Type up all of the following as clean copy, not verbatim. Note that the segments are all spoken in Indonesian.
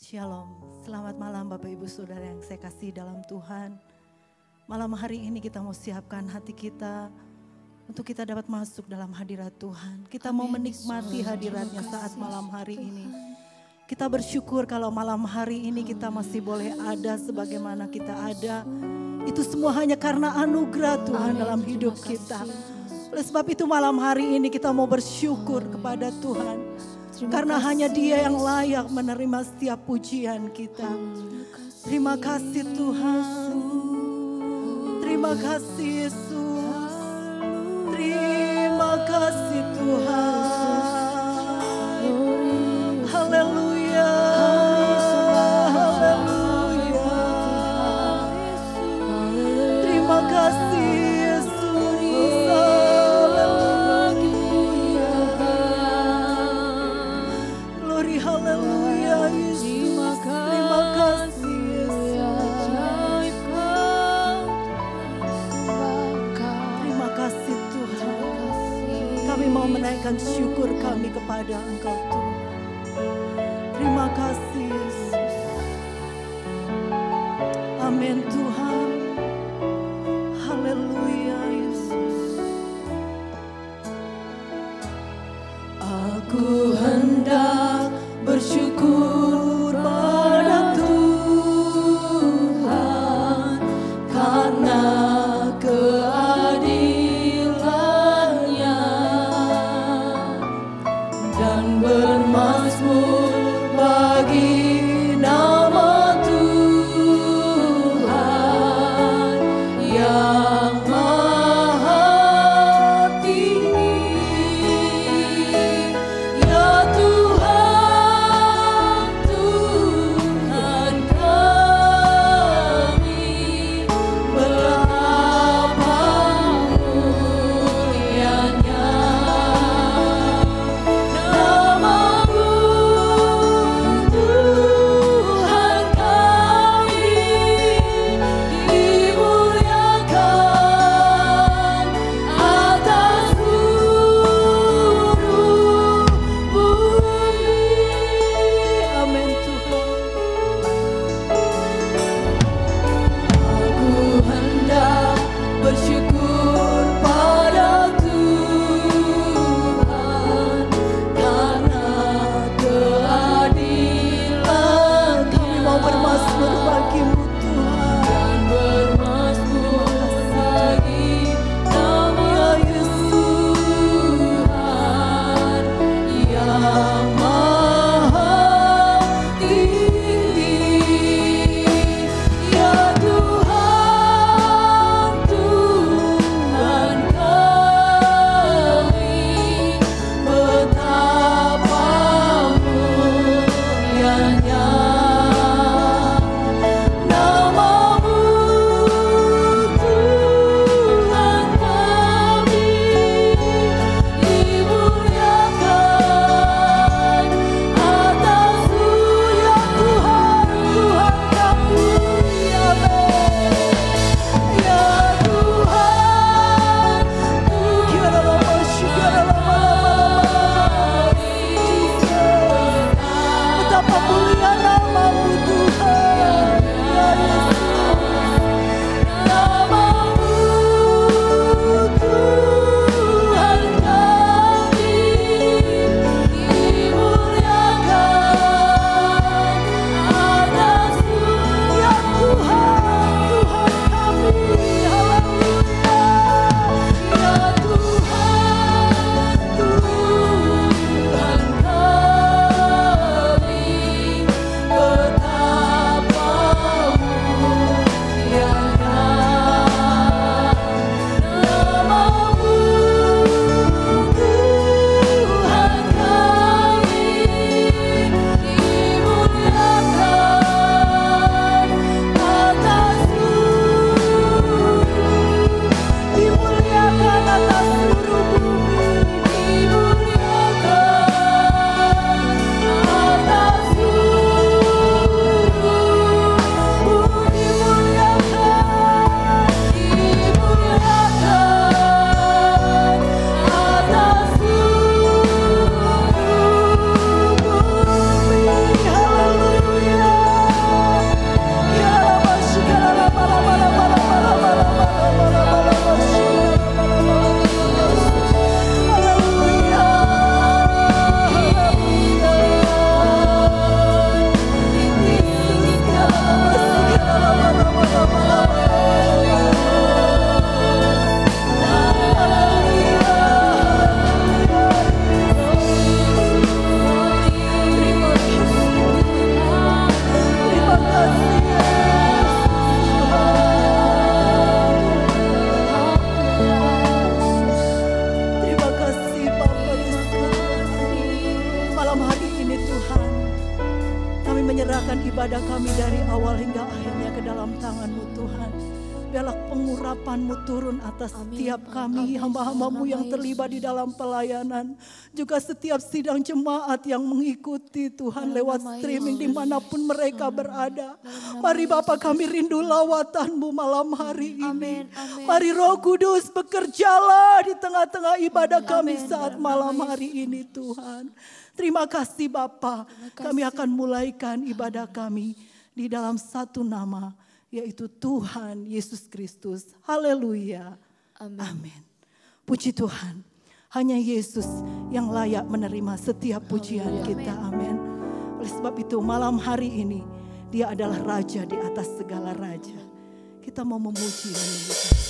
Shalom, selamat malam Bapak Ibu Saudara yang saya kasih dalam Tuhan. Malam hari ini kita mau siapkan hati kita untuk kita dapat masuk dalam hadirat Tuhan. Kita mau menikmati hadiratnya saat malam hari ini. Kita bersyukur kalau malam hari ini kita masih boleh ada sebagaimana kita ada. Itu semua hanya karena anugerah Tuhan dalam hidup kita. Oleh sebab itu malam hari ini kita mau bersyukur kepada Tuhan. Karena hanya Dia yang layak menerima setiap pujian kita. Terima kasih Tuhan. Terima kasih Yesus. Terima kasih Tuhan. Haleluya. Haleluya. Terima kasih Yesus. Haleluya Yesus, terima kasih Yesus. Terima kasih Tuhan. Kami mau menaikkan syukur kami kepada Engkau Tuhan. Terima kasih Yesus. Amin Tuhan. Haleluya Yesus. Aku hendak bersyukur pada Tuhan karena keadilan-Nya dan menyerahkan ibadah kami dari awal hingga akhirnya ke dalam tangan-Mu Tuhan. Biarlah pengurapan-Mu turun atas setiap kami, hamba-hamba-Mu yang terlibat di dalam pelayanan. Juga setiap sidang jemaat yang mengikuti Tuhan lewat streaming dimanapun mereka berada. Mari Bapa, kami rindu lawatan-Mu malam hari ini. Mari Roh Kudus bekerjalah di tengah-tengah ibadah kami saat malam hari ini Tuhan. Terima kasih Bapa, kami akan mulaikan ibadah kami di dalam satu nama, yaitu Tuhan Yesus Kristus. Haleluya. Amin. Puji Tuhan. Hanya Yesus yang layak menerima setiap pujian kita. Amin. Oleh sebab itu malam hari ini Dia adalah Raja di atas segala raja. Kita mau memuji dan memuji.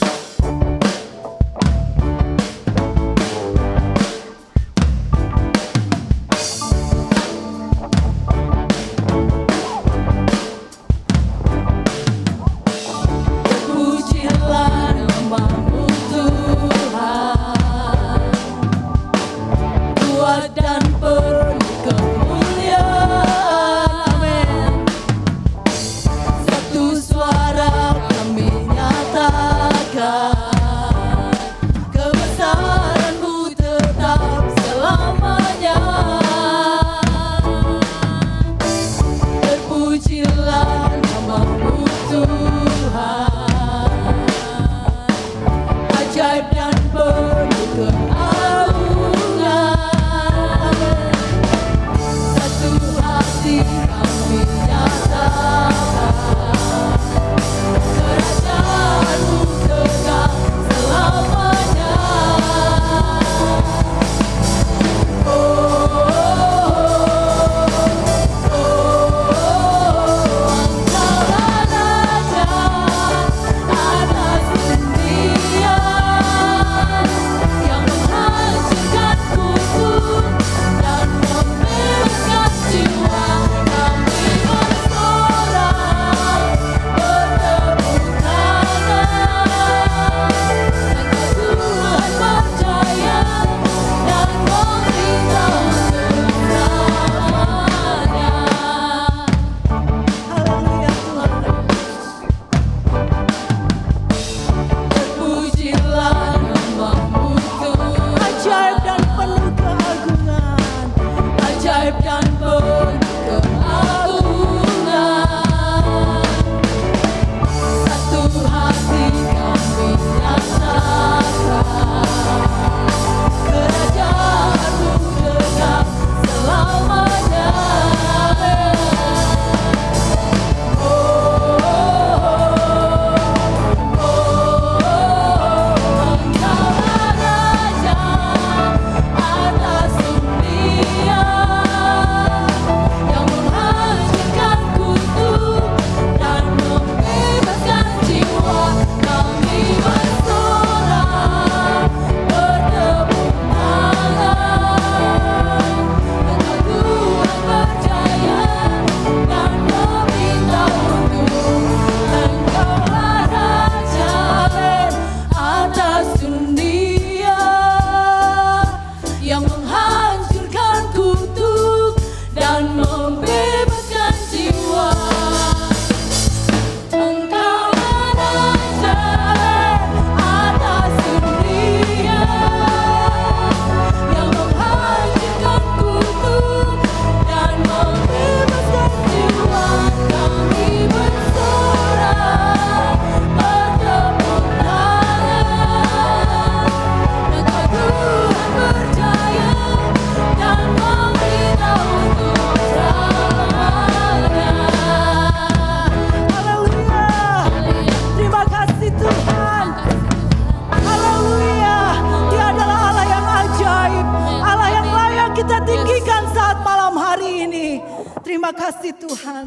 Terima kasih Tuhan.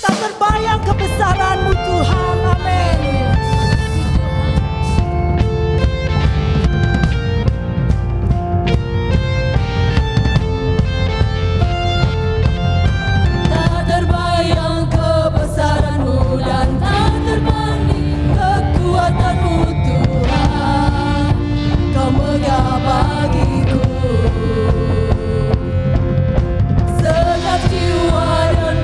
Tak terbayang kebesaran-Mu Tuhan. Amin. Tak terbayang kebesaran-Mu dan tak terbanding kekuatan-Mu Tuhan. Kau megah bagiku. Jiwa dan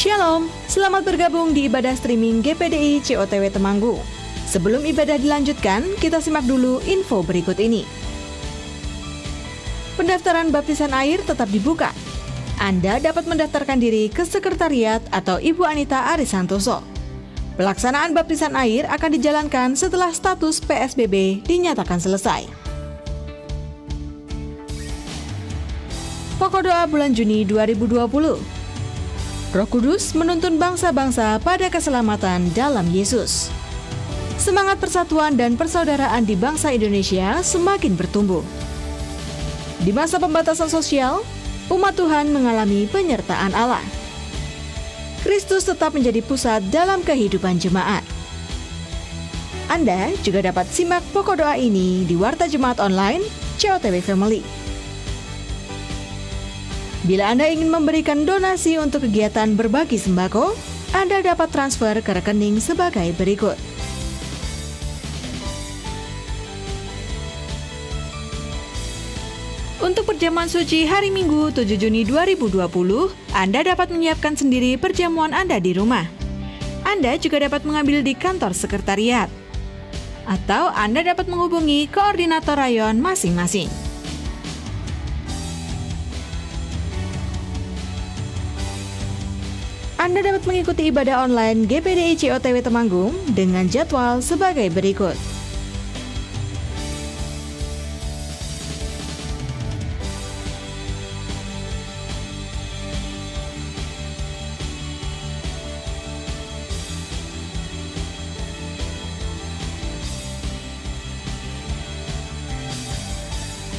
Shalom, selamat bergabung di ibadah streaming GPDI COTW Temanggung. Sebelum ibadah dilanjutkan, kita simak dulu info berikut ini. Pendaftaran baptisan air tetap dibuka. Anda dapat mendaftarkan diri ke sekretariat atau Ibu Anita Arisantoso. Pelaksanaan baptisan air akan dijalankan setelah status PSBB dinyatakan selesai. Pokok doa bulan Juni 2020. Roh Kudus menuntun bangsa-bangsa pada keselamatan dalam Yesus. Semangat persatuan dan persaudaraan di bangsa Indonesia semakin bertumbuh. Di masa pembatasan sosial, umat Tuhan mengalami penyertaan Allah. Kristus tetap menjadi pusat dalam kehidupan jemaat. Anda juga dapat simak pokok doa ini di Warta Jemaat Online COTW Family. Bila Anda ingin memberikan donasi untuk kegiatan berbagi sembako, Anda dapat transfer ke rekening sebagai berikut. Untuk perjamuan suci hari Minggu 7 Juni 2020, Anda dapat menyiapkan sendiri perjamuan Anda di rumah. Anda juga dapat mengambil di kantor sekretariat. Atau Anda dapat menghubungi koordinator rayon masing-masing. Anda dapat mengikuti ibadah online GPDI COTW Temanggung dengan jadwal sebagai berikut.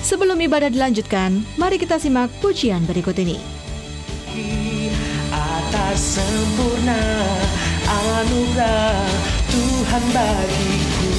Sebelum ibadah dilanjutkan, mari kita simak pujian berikut ini. Atas sempurna anugerah Tuhan bagiku,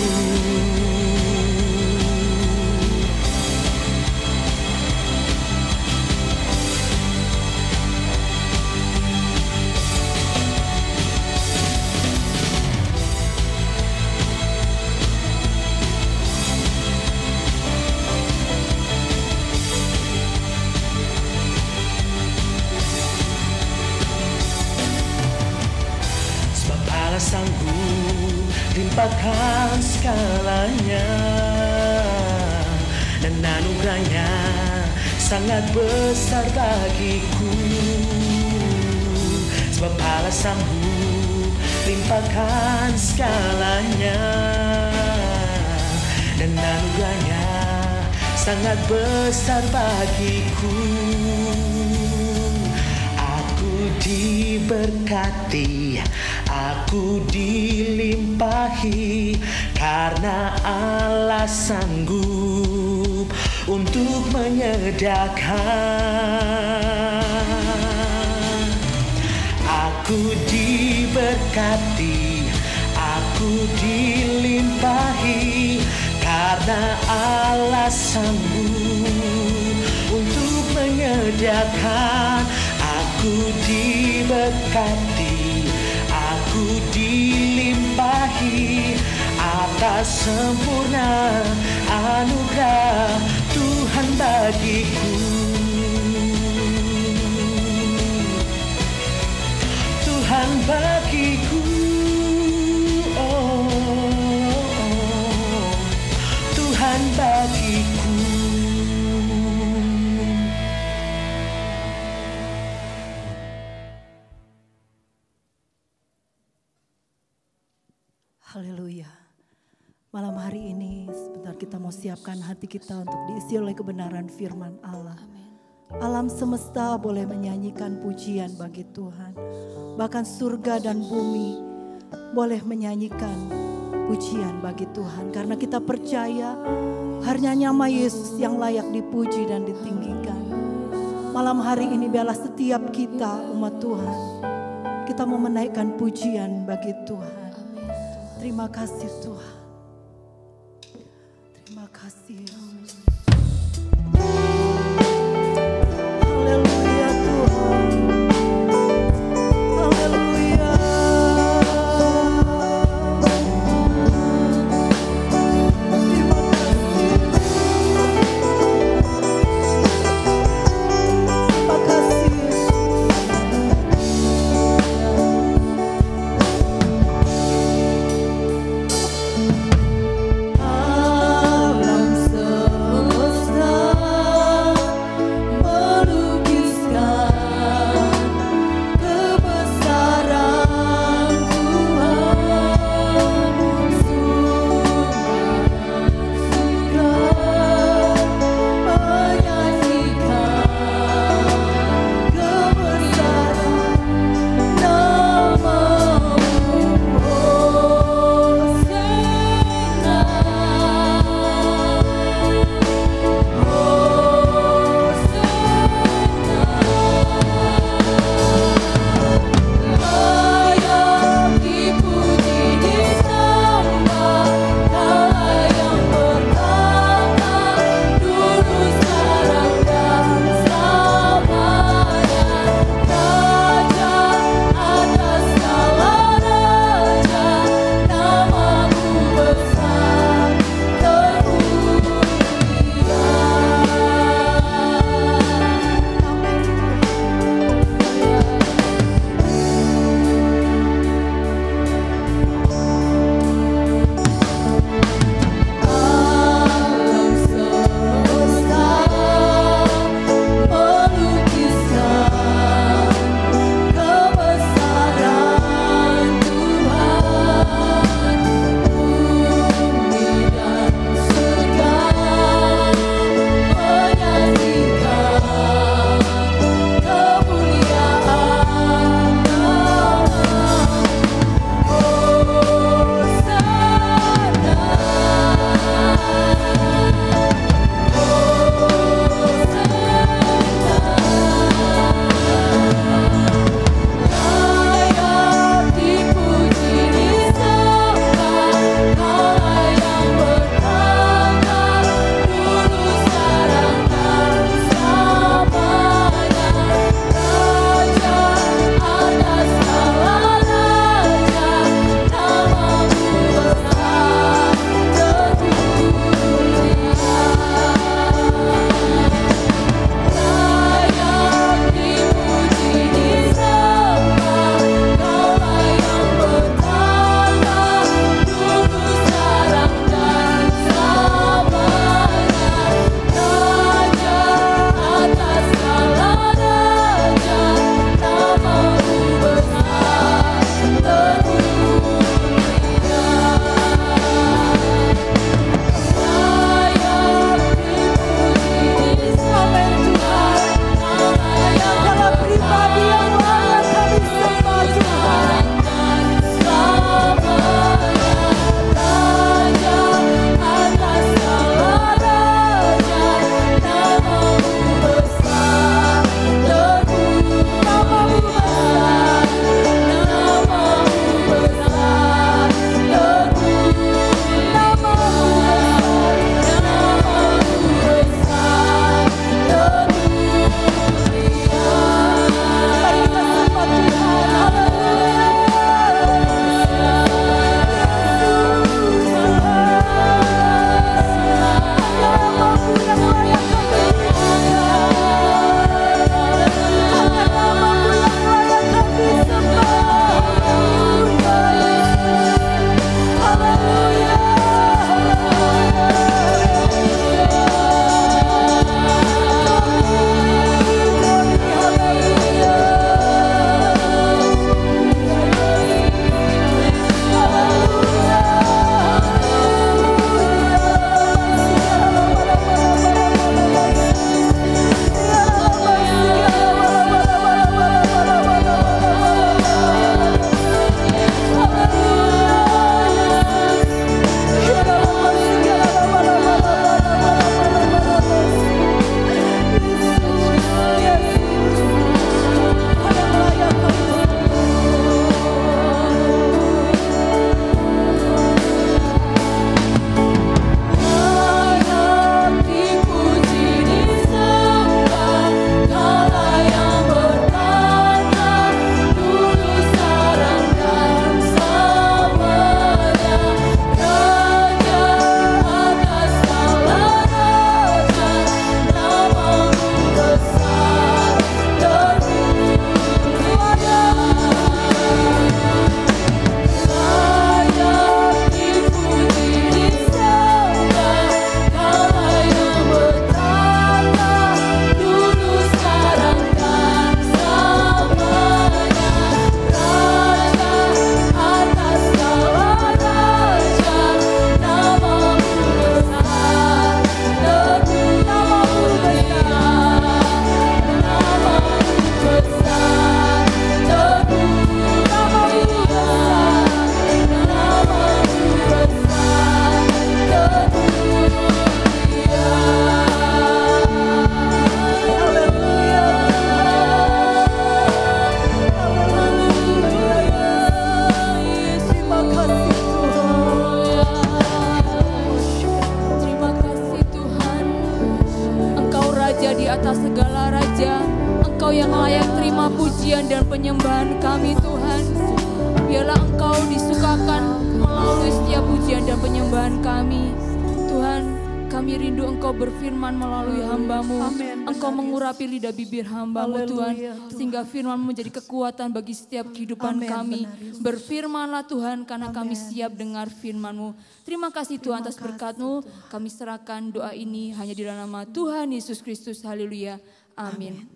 sanggup limpahkan segalanya, dan anugerahnya sangat besar bagiku. Sebab Allah sanggup limpahkan segalanya, dan anugerahnya sangat besar bagiku. Aku diberkati, aku dilimpahi, karena Allah sanggup untuk menyediakan. Aku diberkati, aku dilimpahi, karena Allah sanggup untuk menyediakan. Aku diberkati, aku dilimpahi atas sempurna anugerah Tuhan bagiku. Tuhan bagiku, Tuhan bagiku. Haleluya. Malam hari ini sebentar kita mau siapkan hati kita untuk diisi oleh kebenaran firman Allah. Alam semesta boleh menyanyikan pujian bagi Tuhan. Bahkan surga dan bumi boleh menyanyikan pujian bagi Tuhan. Karena kita percaya hanya nama Yesus yang layak dipuji dan ditinggikan. Malam hari ini biarlah setiap kita umat Tuhan, kita mau menaikkan pujian bagi Tuhan. Terima kasih Tuhan. Terima kasih Yesus. Haleluya Tuhan. Haleluya. Terima kasih. Terima kasih Yesus. penyembahan kami Tuhan. Biarlah Engkau disukakan melalui setiap pujian dan penyembahan kami. Tuhan, kami rindu Engkau berfirman melalui hamba-Mu. Engkau mengurapi lidah bibir hamba-Mu Tuhan. Sehingga firman menjadi kekuatan bagi setiap kehidupan kami. Berfirmanlah Tuhan karena kami siap dengar firman-Mu. Terima kasih Tuhan atas berkat-Mu. Kami serahkan doa ini hanya di dalam nama Tuhan Yesus Kristus. Haleluya. Amin.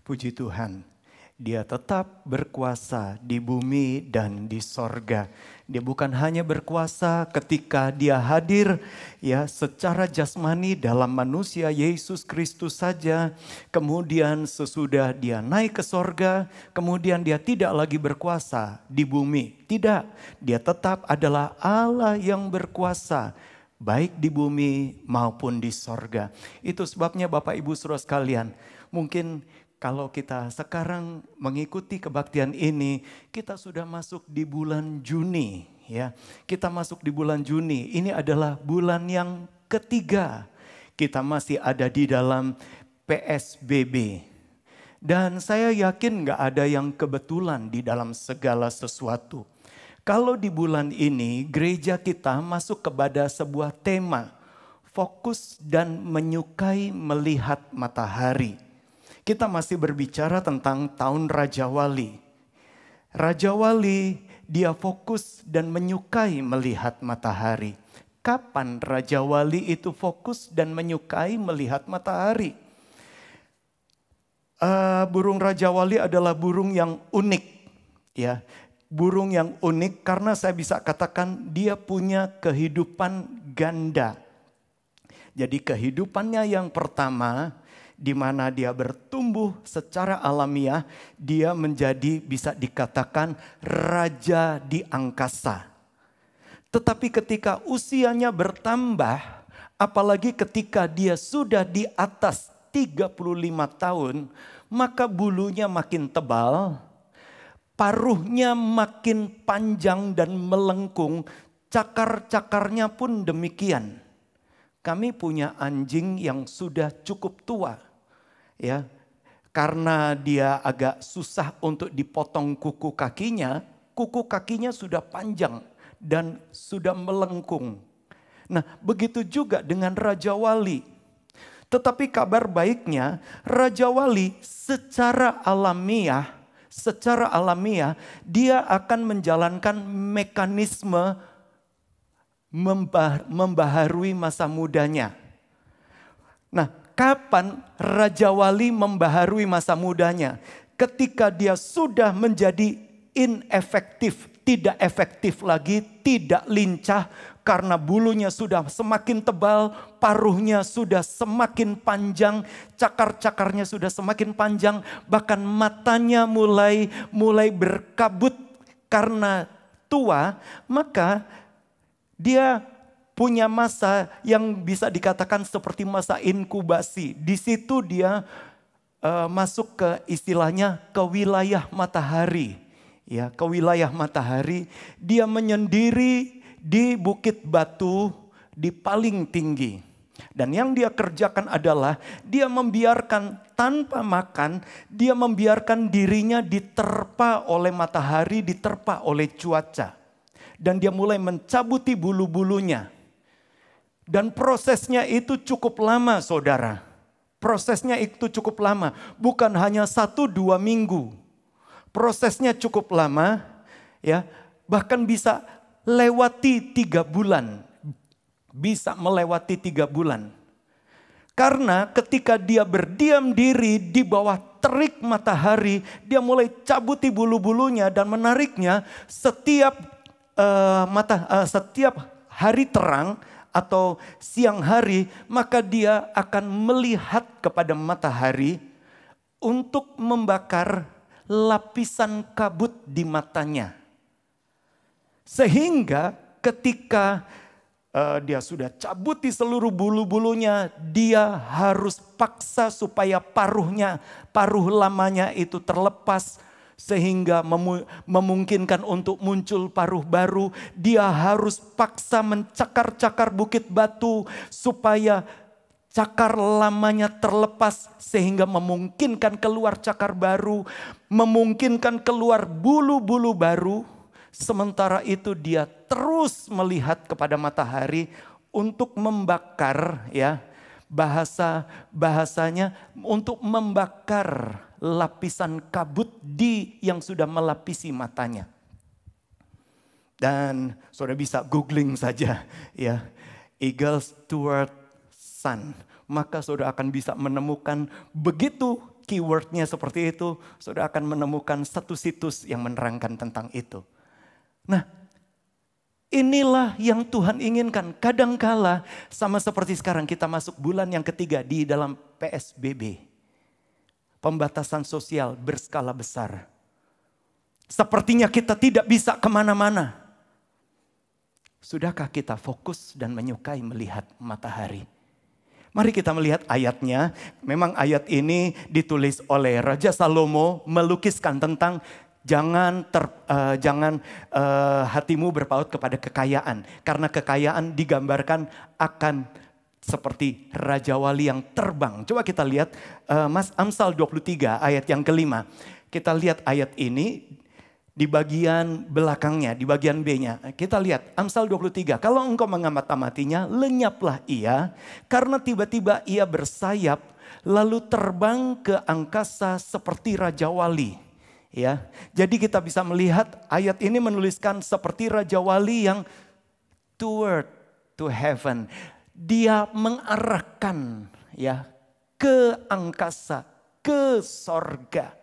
Puji Tuhan, Dia tetap berkuasa di bumi dan di sorga. Dia bukan hanya berkuasa ketika Dia hadir ya secara jasmani dalam manusia Yesus Kristus saja. Kemudian sesudah Dia naik ke sorga, kemudian Dia tidak lagi berkuasa di bumi. Tidak, Dia tetap adalah Allah yang berkuasa baik di bumi maupun di sorga. Itu sebabnya Bapak Ibu Saudara sekalian, mungkin kalau kita sekarang mengikuti kebaktian ini, kita sudah masuk di bulan Juni ya. Kita masuk di bulan Juni. Ini adalah bulan yang ketiga. Kita masih ada di dalam PSBB. Dan saya yakin gak ada yang kebetulan di dalam segala sesuatu. Kalau di bulan ini gereja kita masuk kepada sebuah tema, fokus dan menyukai melihat matahari. Kita masih berbicara tentang tahun Raja Wali. Raja Wali dia fokus dan menyukai melihat matahari. Kapan Raja Wali itu fokus dan menyukai melihat matahari? Burung Raja Wali adalah burung yang unik. Ya, burung yang unik karena saya bisa katakan dia punya kehidupan ganda. Jadi kehidupannya yang pertama, di mana dia bertumbuh secara alamiah, dia menjadi bisa dikatakan raja di angkasa. Tetapi ketika usianya bertambah, apalagi ketika dia sudah di atas 35 tahun, maka bulunya makin tebal, paruhnya makin panjang dan melengkung, cakar-cakarnya pun demikian. Kami punya anjing yang sudah cukup tua. Ya, karena dia agak susah untuk dipotong kuku kakinya sudah panjang dan sudah melengkung. Nah, begitu juga dengan Raja Wali. Tetapi kabar baiknya, Raja Wali secara alamiah dia akan menjalankan mekanisme membaharui masa mudanya. Nah, kapan Raja Wali membaharui masa mudanya? Ketika dia sudah menjadi inefektif, tidak efektif lagi, tidak lincah karena bulunya sudah semakin tebal, paruhnya sudah semakin panjang, cakar-cakarnya sudah semakin panjang, bahkan matanya mulai berkabut karena tua, maka dia punya masa yang bisa dikatakan seperti masa inkubasi. Di situ dia masuk ke istilahnya ke wilayah matahari. Ya, ke wilayah matahari. Dia menyendiri di bukit batu di paling tinggi. Dan yang dia kerjakan adalah dia membiarkan tanpa makan, dia membiarkan dirinya diterpa oleh matahari, diterpa oleh cuaca. Dan dia mulai mencabuti bulu-bulunya. Dan prosesnya itu cukup lama, saudara. Prosesnya itu cukup lama. Bukan hanya 1-2 minggu. Prosesnya cukup lama. Ya, bahkan bisa lewati 3 bulan. Bisa melewati 3 bulan. Karena ketika dia berdiam diri di bawah terik matahari, dia mulai cabuti bulu-bulunya dan menariknya setiap hari terang atau siang hari, maka dia akan melihat kepada matahari untuk membakar lapisan kabut di matanya. Sehingga ketika dia sudah cabuti seluruh bulu-bulunya, dia harus paksa supaya paruh lamanya itu terlepas. Sehingga memungkinkan untuk muncul paruh baru. Dia harus paksa mencakar-cakar bukit batu supaya Cakar lamanya terlepas sehingga memungkinkan keluar cakar baru, memungkinkan keluar bulu-bulu baru. Sementara itu dia terus melihat kepada matahari untuk membakar, ya, bahasanya untuk membakar lapisan kabut yang sudah melapisi matanya. Dan saudara bisa googling saja, ya, eagles toward sun. Maka saudara akan bisa menemukan, begitu keywordnya seperti itu, saudara akan menemukan satu situs yang menerangkan tentang itu. Nah, inilah yang Tuhan inginkan. Kadangkala sama seperti sekarang kita masuk bulan yang ketiga di dalam PSBB. Pembatasan sosial berskala besar. Sepertinya kita tidak bisa kemana-mana. Sudahkah kita fokus dan menyukai melihat matahari? Mari kita melihat ayatnya. Memang ayat ini ditulis oleh Raja Salomo, melukiskan tentang jangan hatimu berpaut kepada kekayaan. Karena kekayaan digambarkan akan seperti Raja Wali yang terbang. Coba kita lihat Amsal 23 ayat yang kelima. Kita lihat ayat ini di bagian belakangnya, di bagian B-nya. Kita lihat Amsal 23. Kalau engkau mengamati-amatinya, lenyaplah ia. Karena tiba-tiba ia bersayap, lalu terbang ke angkasa seperti Raja Wali. Ya, jadi kita bisa melihat ayat ini menuliskan seperti Raja Wali yang toward to heaven. Dia mengarahkan, ya, ke angkasa, ke sorga.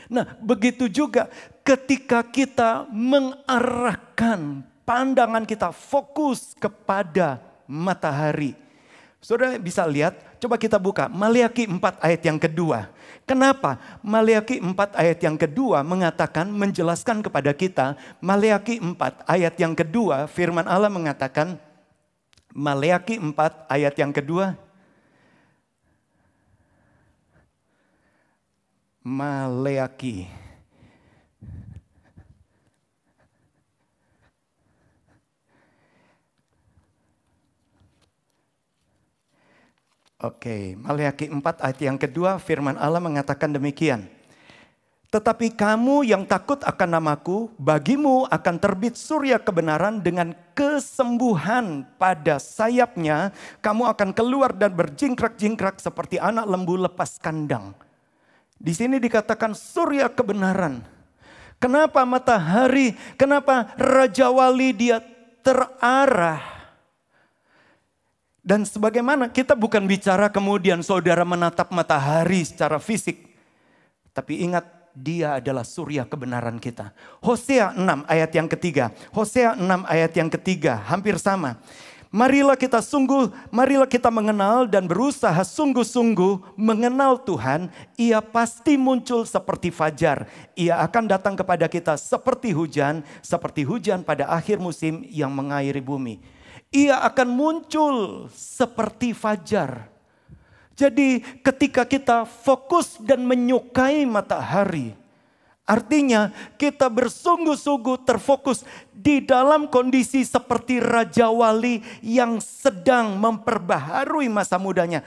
Nah, begitu juga ketika kita mengarahkan pandangan kita fokus kepada matahari. Saudara bisa lihat, coba kita buka Maleakhi 4 ayat yang kedua. Kenapa? Maleakhi 4 ayat yang kedua mengatakan, menjelaskan kepada kita, Maleakhi 4 ayat yang kedua, firman Allah mengatakan, Maleakhi 4 ayat yang kedua, Maleakhi. Oke, Maleakhi 4 ayat yang kedua firman Allah mengatakan demikian. Tetapi kamu yang takut akan namaku, bagimu akan terbit surya kebenaran dengan kesembuhan pada sayapnya. Kamu akan keluar dan berjingkrak-jingkrak seperti anak lembu lepas kandang. Di sini dikatakan surya kebenaran. Kenapa matahari? Kenapa Raja Wali dia terarah? Dan sebagaimana kita bukan bicara kemudian saudara menatap matahari secara fisik. Tapi ingat, dia adalah surya kebenaran kita. Hosea 6 ayat yang ketiga. Hosea 6 ayat yang ketiga hampir sama. Marilah kita mengenal dan berusaha sungguh-sungguh mengenal Tuhan. Ia pasti muncul seperti fajar. Ia akan datang kepada kita seperti hujan pada akhir musim yang mengairi bumi. Ia akan muncul seperti fajar. Jadi ketika kita fokus dan menyukai matahari, artinya kita bersungguh-sungguh terfokus di dalam kondisi seperti Raja Wali yang sedang memperbaharui masa mudanya.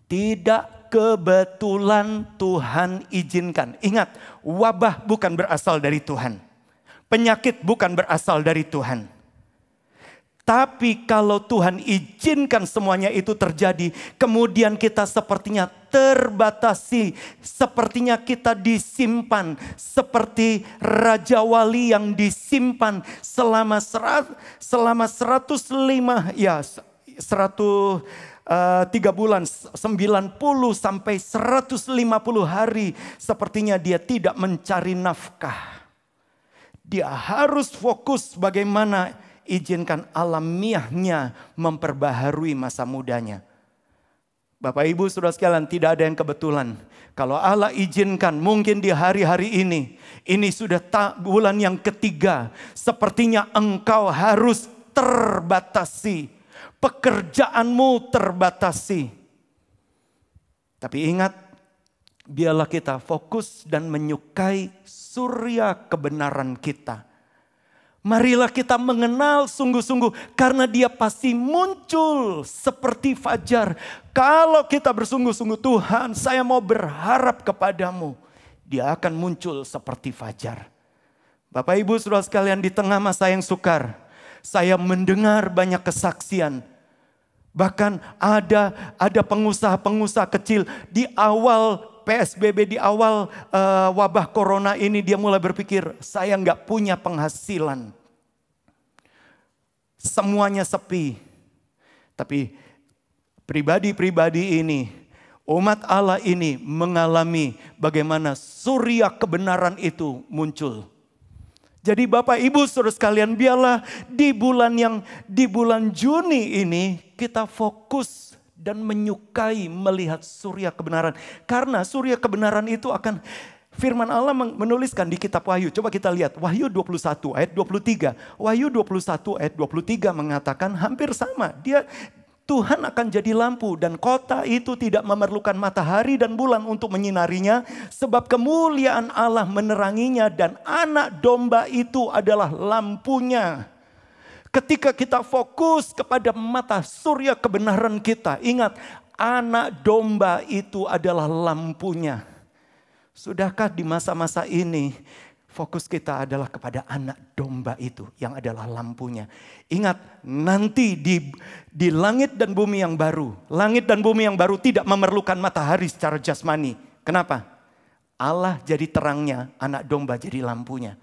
Tidak kebetulan Tuhan izinkan. Ingat, wabah bukan berasal dari Tuhan. Penyakit bukan berasal dari Tuhan. Tapi kalau Tuhan izinkan semuanya itu terjadi, kemudian kita sepertinya terbatasi, sepertinya kita disimpan seperti Raja Wali yang disimpan selama 103 bulan, 90 sampai 150 hari, sepertinya dia tidak mencari nafkah. Dia harus fokus bagaimana izinkan alamiahnya memperbaharui masa mudanya. Bapak Ibu Saudara sekalian, tidak ada yang kebetulan. Kalau Allah izinkan mungkin di hari-hari ini sudah bulan yang ketiga. Sepertinya engkau harus terbatasi. Pekerjaanmu terbatasi. Tapi ingat, biarlah kita fokus dan menyukai surya kebenaran kita. Marilah kita mengenal sungguh-sungguh karena dia pasti muncul seperti fajar. Kalau kita bersungguh-sungguh, Tuhan saya mau berharap kepadamu. Dia akan muncul seperti fajar. Bapak Ibu Saudara sekalian, di tengah masa yang sukar, saya mendengar banyak kesaksian. Bahkan ada pengusaha-pengusaha kecil di awal PSBB, di awal wabah corona ini dia mulai berpikir, saya nggak punya penghasilan. Semuanya sepi. Tapi pribadi-pribadi ini, umat Allah ini mengalami bagaimana surya kebenaran itu muncul. Jadi Bapak Ibu Saudara sekalian, biarlah di bulan Juni ini kita fokus dan menyukai melihat surya kebenaran. Karena surya kebenaran itu akan, firman Allah menuliskan di kitab Wahyu. Coba kita lihat Wahyu 21 ayat 23. Wahyu 21 ayat 23 mengatakan hampir sama. Tuhan akan jadi lampu dan kota itu tidak memerlukan matahari dan bulan untuk menyinarinya. Sebab kemuliaan Allah meneranginya dan anak domba itu adalah lampunya. Ketika kita fokus kepada mata surya kebenaran kita, ingat anak domba itu adalah lampunya. Sudahkah di masa-masa ini fokus kita adalah kepada anak domba itu yang adalah lampunya? Ingat nanti di langit dan bumi yang baru. Langit dan bumi yang baru tidak memerlukan matahari secara jasmani. Kenapa? Allah jadi terangnya, anak domba jadi lampunya.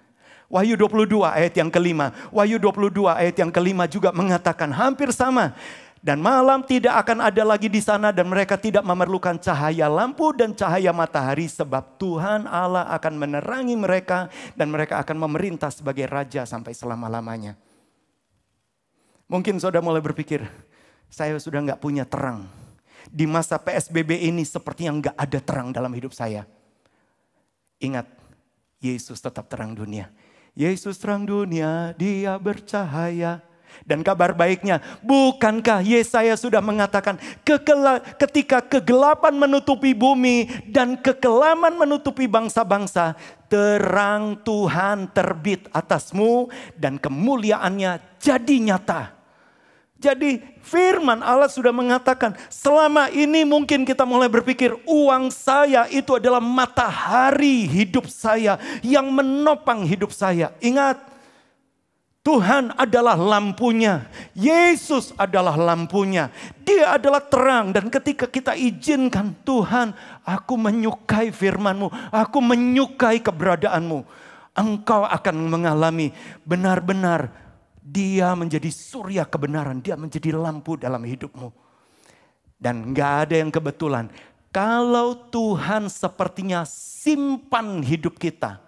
Wahyu 22 ayat yang kelima. Wahyu 22 ayat yang kelima juga mengatakan hampir sama. Dan malam tidak akan ada lagi di sana dan mereka tidak memerlukan cahaya lampu dan cahaya matahari. Sebab Tuhan Allah akan menerangi mereka dan mereka akan memerintah sebagai raja sampai selama-lamanya. Mungkin saudara mulai berpikir, saya sudah gak punya terang. Di masa PSBB ini sepertinya gak ada terang dalam hidup saya. Ingat, Yesus tetap terang dunia. Yesus terang dunia, dia bercahaya. Dan kabar baiknya, bukankah Yesaya sudah mengatakan ketika kegelapan menutupi bumi dan kekelaman menutupi bangsa-bangsa, terang Tuhan terbit atasmu dan kemuliaannya jadi nyata. Jadi firman Allah sudah mengatakan, selama ini mungkin kita mulai berpikir uang saya itu adalah matahari hidup saya yang menopang hidup saya. Ingat, Tuhan adalah lampunya. Yesus adalah lampunya. Dia adalah terang. Dan ketika kita izinkan, Tuhan, aku menyukai firman-Mu. Aku menyukai keberadaanmu. Engkau akan mengalami benar-benar dia menjadi surya kebenaran. Dia menjadi lampu dalam hidupmu. Dan gak ada yang kebetulan. Kalau Tuhan sepertinya simpan hidup kita.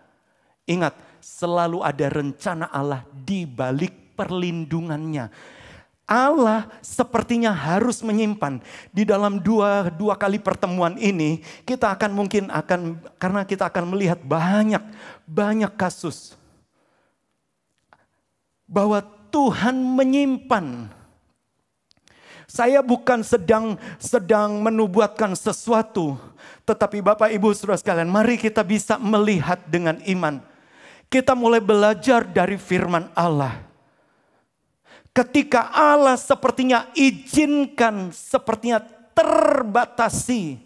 Ingat, selalu ada rencana Allah di balik perlindungannya. Allah sepertinya harus menyimpan. Di dalam dua kali pertemuan ini kita karena kita akan melihat banyak kasus bahwa Tuhan menyimpan. Saya bukan sedang menubuatkan sesuatu, tetapi Bapak Ibu Saudara sekalian, mari kita bisa melihat dengan iman. Kita mulai belajar dari firman Allah. Ketika Allah sepertinya izinkan, sepertinya terbatasi,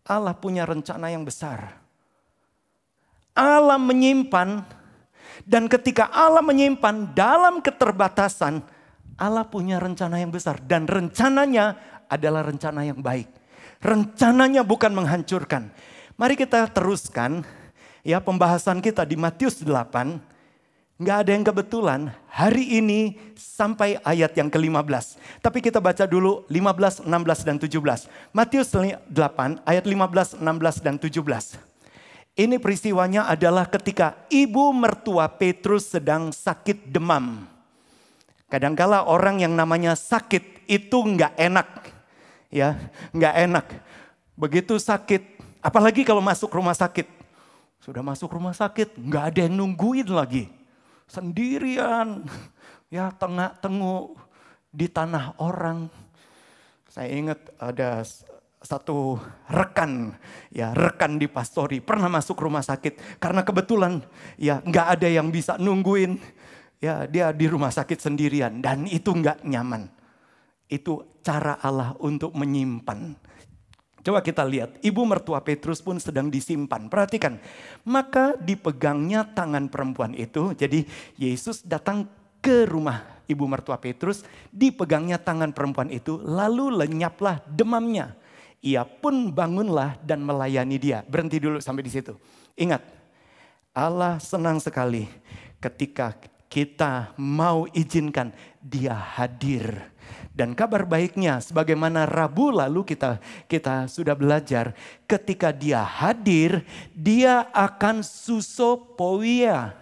Allah punya rencana yang besar. Allah menyimpan, dan ketika Allah menyimpan dalam keterbatasan, Allah punya rencana yang besar. Dan rencananya adalah rencana yang baik. Rencananya bukan menghancurkan. Mari kita teruskan ya pembahasan kita di Matius 8. Gak ada yang kebetulan hari ini sampai ayat yang ke-15. Tapi kita baca dulu 15, 16, dan 17. Matius 8 ayat 15, 16, dan 17. Ini peristiwanya adalah ketika ibu mertua Petrus sedang sakit demam. Kadangkala orang yang namanya sakit itu nggak enak. Ya, nggak enak. Begitu sakit, apalagi kalau masuk rumah sakit. Sudah masuk rumah sakit, nggak ada yang nungguin lagi. Sendirian, ya tengah-tengah di tanah orang. Saya ingat ada satu rekan di pastori pernah masuk rumah sakit karena kebetulan ya nggak ada yang bisa nungguin. Ya, dia di rumah sakit sendirian dan itu nggak nyaman. Itu cara Allah untuk menyimpan. Coba kita lihat, ibu mertua Petrus pun sedang disimpan. Perhatikan, maka dipegangnya tangan perempuan itu. Jadi Yesus datang ke rumah ibu mertua Petrus, dipegangnya tangan perempuan itu, lalu lenyaplah demamnya. Ia pun bangunlah dan melayani dia. Berhenti dulu sampai di situ. Ingat, Allah senang sekali ketika kita mau izinkan dia hadir. Dan kabar baiknya, sebagaimana Rabu lalu kita sudah belajar, ketika dia hadir, dia akan susopoia.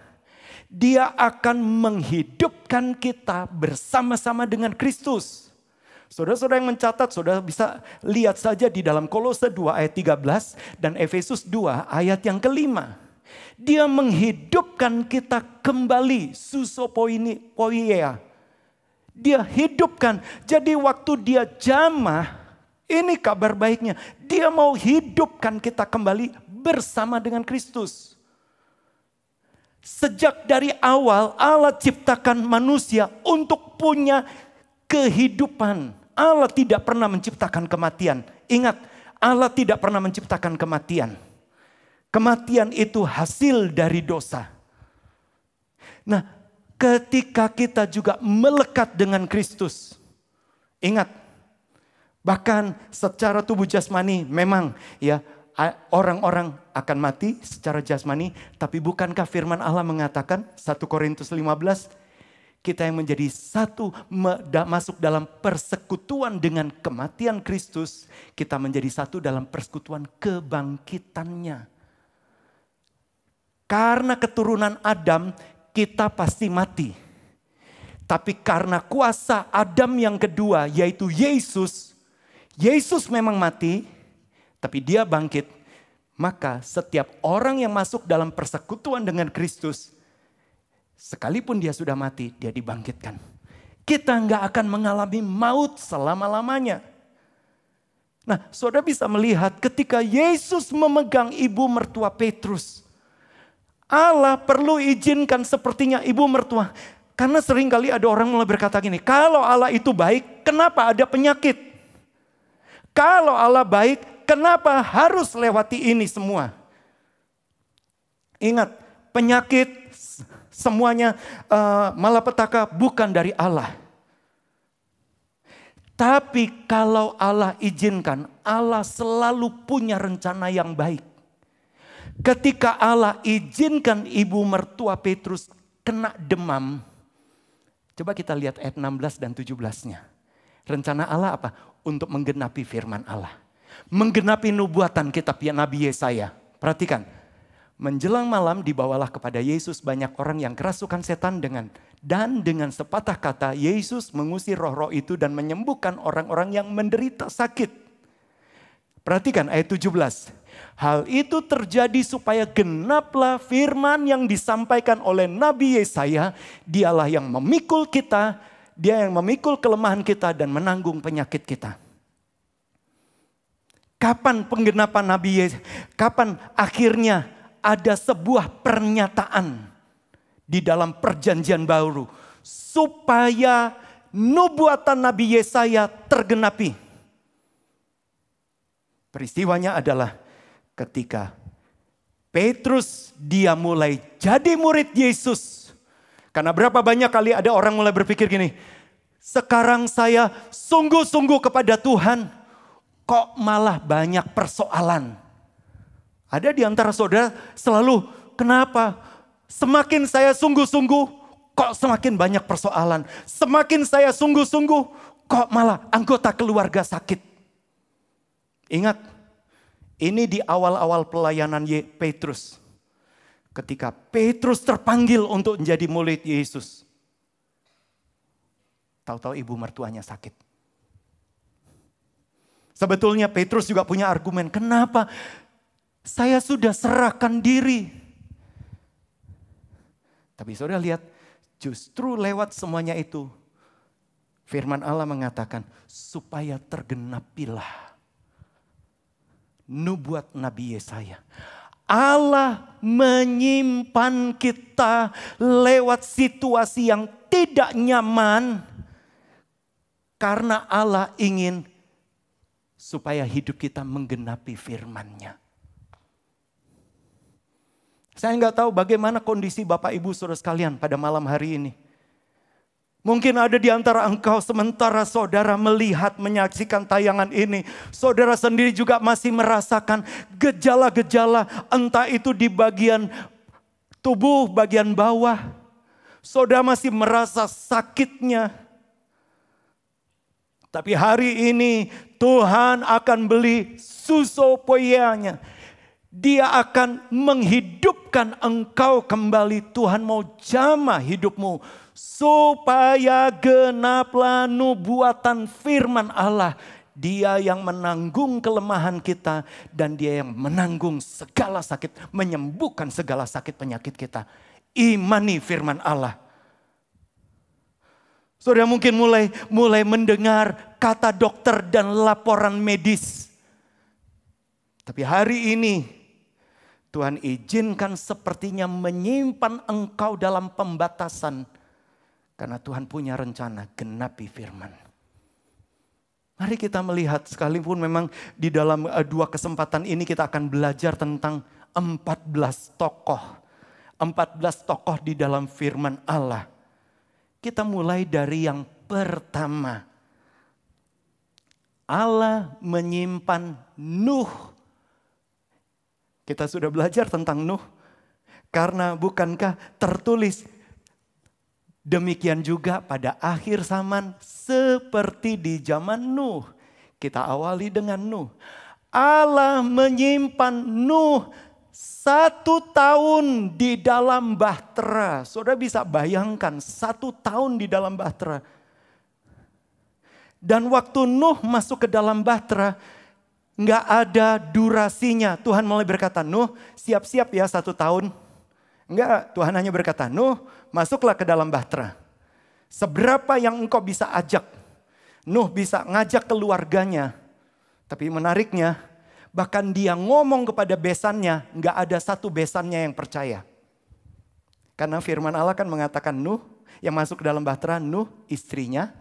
Dia akan menghidupkan kita bersama-sama dengan Kristus. Saudara-saudara yang mencatat, saudara bisa lihat saja di dalam Kolose 2 ayat 13 dan Efesus 2 ayat yang kelima. Dia menghidupkan kita kembali, susopoia. Dia hidupkan. Jadi waktu dia jamah, ini kabar baiknya. Dia mau hidupkan kita kembali bersama dengan Kristus. Sejak dari awal Allah ciptakan manusia untuk punya kehidupan. Allah tidak pernah menciptakan kematian. Ingat, Allah tidak pernah menciptakan kematian. Kematian itu hasil dari dosa. Nah, ketika kita juga melekat dengan Kristus. Ingat, bahkan secara tubuh jasmani memang ya orang-orang akan mati secara jasmani. Tapi bukankah firman Allah mengatakan 1 Korintus 15. Kita yang menjadi satu masuk dalam persekutuan dengan kematian Kristus. Kita menjadi satu dalam persekutuan kebangkitannya. Karena keturunan Adam kita pasti mati. Tapi karena kuasa Adam yang kedua yaitu Yesus. Yesus memang mati tapi dia bangkit. Maka setiap orang yang masuk dalam persekutuan dengan Kristus. Sekalipun dia sudah mati dia dibangkitkan. Kita nggak akan mengalami maut selama-lamanya. Nah, saudara bisa melihat ketika Yesus memegang ibu mertua Petrus. Allah perlu izinkan sepertinya ibu mertua. Karena seringkali ada orang mulai berkata gini, kalau Allah itu baik, kenapa ada penyakit? Kalau Allah baik, kenapa harus lewati ini semua? Ingat, penyakit semuanya malapetaka bukan dari Allah. Tapi kalau Allah izinkan, Allah selalu punya rencana yang baik. Ketika Allah izinkan ibu mertua Petrus kena demam. Coba kita lihat ayat 16 dan 17-nya. Rencana Allah apa? Untuk menggenapi firman Allah. Menggenapi nubuatan kitab Nabi Yesaya. Perhatikan. Menjelang malam dibawalah kepada Yesus banyak orang yang kerasukan setan dengan sepatah kata Yesus mengusir roh-roh itu dan menyembuhkan orang-orang yang menderita sakit. Perhatikan ayat 17. Hal itu terjadi supaya genaplah firman yang disampaikan oleh Nabi Yesaya. Dialah yang memikul kita, dia yang memikul kelemahan kita dan menanggung penyakit kita. Kapan penggenapan Nabi Yesaya? Kapan akhirnya ada sebuah pernyataan di dalam perjanjian baru. Supaya nubuatan Nabi Yesaya tergenapi. Peristiwanya adalah ketika Petrus dia mulai jadi murid Yesus. Karena berapa banyak kali ada orang mulai berpikir gini. Sekarang saya sungguh-sungguh kepada Tuhan. Kok malah banyak persoalan. Ada di antara saudara selalu kenapa? Semakin saya sungguh-sungguh kok semakin banyak persoalan. Semakin saya sungguh-sungguh kok malah anggota keluarga sakit. Ingat, ini di awal-awal pelayanan Petrus. Ketika Petrus terpanggil untuk menjadi murid Yesus. Tahu-tahu ibu mertuanya sakit. Sebetulnya Petrus juga punya argumen. Kenapa? Saya sudah serahkan diri. Tapi saudara lihat, justru lewat semuanya itu. Firman Allah mengatakan, supaya tergenapilah nubuat Nabi Yesaya. Allah menyimpan kita lewat situasi yang tidak nyaman. Karena Allah ingin supaya hidup kita menggenapi firman-Nya. Saya nggak tahu bagaimana kondisi Bapak Ibu Saudara sekalian pada malam hari ini. Mungkin ada di antara engkau sementara saudara melihat, menyaksikan tayangan ini. Saudara sendiri juga masih merasakan gejala-gejala, entah itu di bagian tubuh, bagian bawah. Saudara masih merasa sakitnya. Tapi hari ini Tuhan akan beli susopoianya. Dia akan menghidupkan engkau kembali. Tuhan mau jamah hidupmu. Supaya genaplah nubuatan firman Allah. Dia yang menanggung kelemahan kita. Dan dia yang menanggung segala sakit. Menyembuhkan segala sakit penyakit kita. Imani firman Allah. Saudara mungkin mulai mendengar kata dokter dan laporan medis. Tapi hari ini Tuhan izinkan sepertinya menyimpan engkau dalam pembatasan. Karena Tuhan punya rencana genapi firman. Mari kita melihat sekalipun memang di dalam 2 kesempatan ini kita akan belajar tentang 14 tokoh. 14 tokoh di dalam firman Allah. Kita mulai dari yang pertama. Allah menyimpan Nuh. Kita sudah belajar tentang Nuh. Karena bukankah tertulis demikian juga pada akhir zaman seperti di zaman Nuh. Kita awali dengan Nuh. Allah menyimpan Nuh 1 tahun di dalam bahtera. Saudara bisa bayangkan 1 tahun di dalam bahtera. Dan waktu Nuh masuk ke dalam bahtera, nggak ada durasinya. Tuhan mulai berkata, Nuh siap-siap ya 1 tahun. Enggak, Tuhan hanya berkata, Nuh masuklah ke dalam bahtera. Seberapa yang engkau bisa ajak. Nuh bisa ngajak keluarganya. Tapi menariknya, bahkan dia ngomong kepada besannya, nggak ada satu besannya yang percaya. Karena firman Allah kan mengatakan Nuh yang masuk ke dalam bahtera, Nuh istrinya.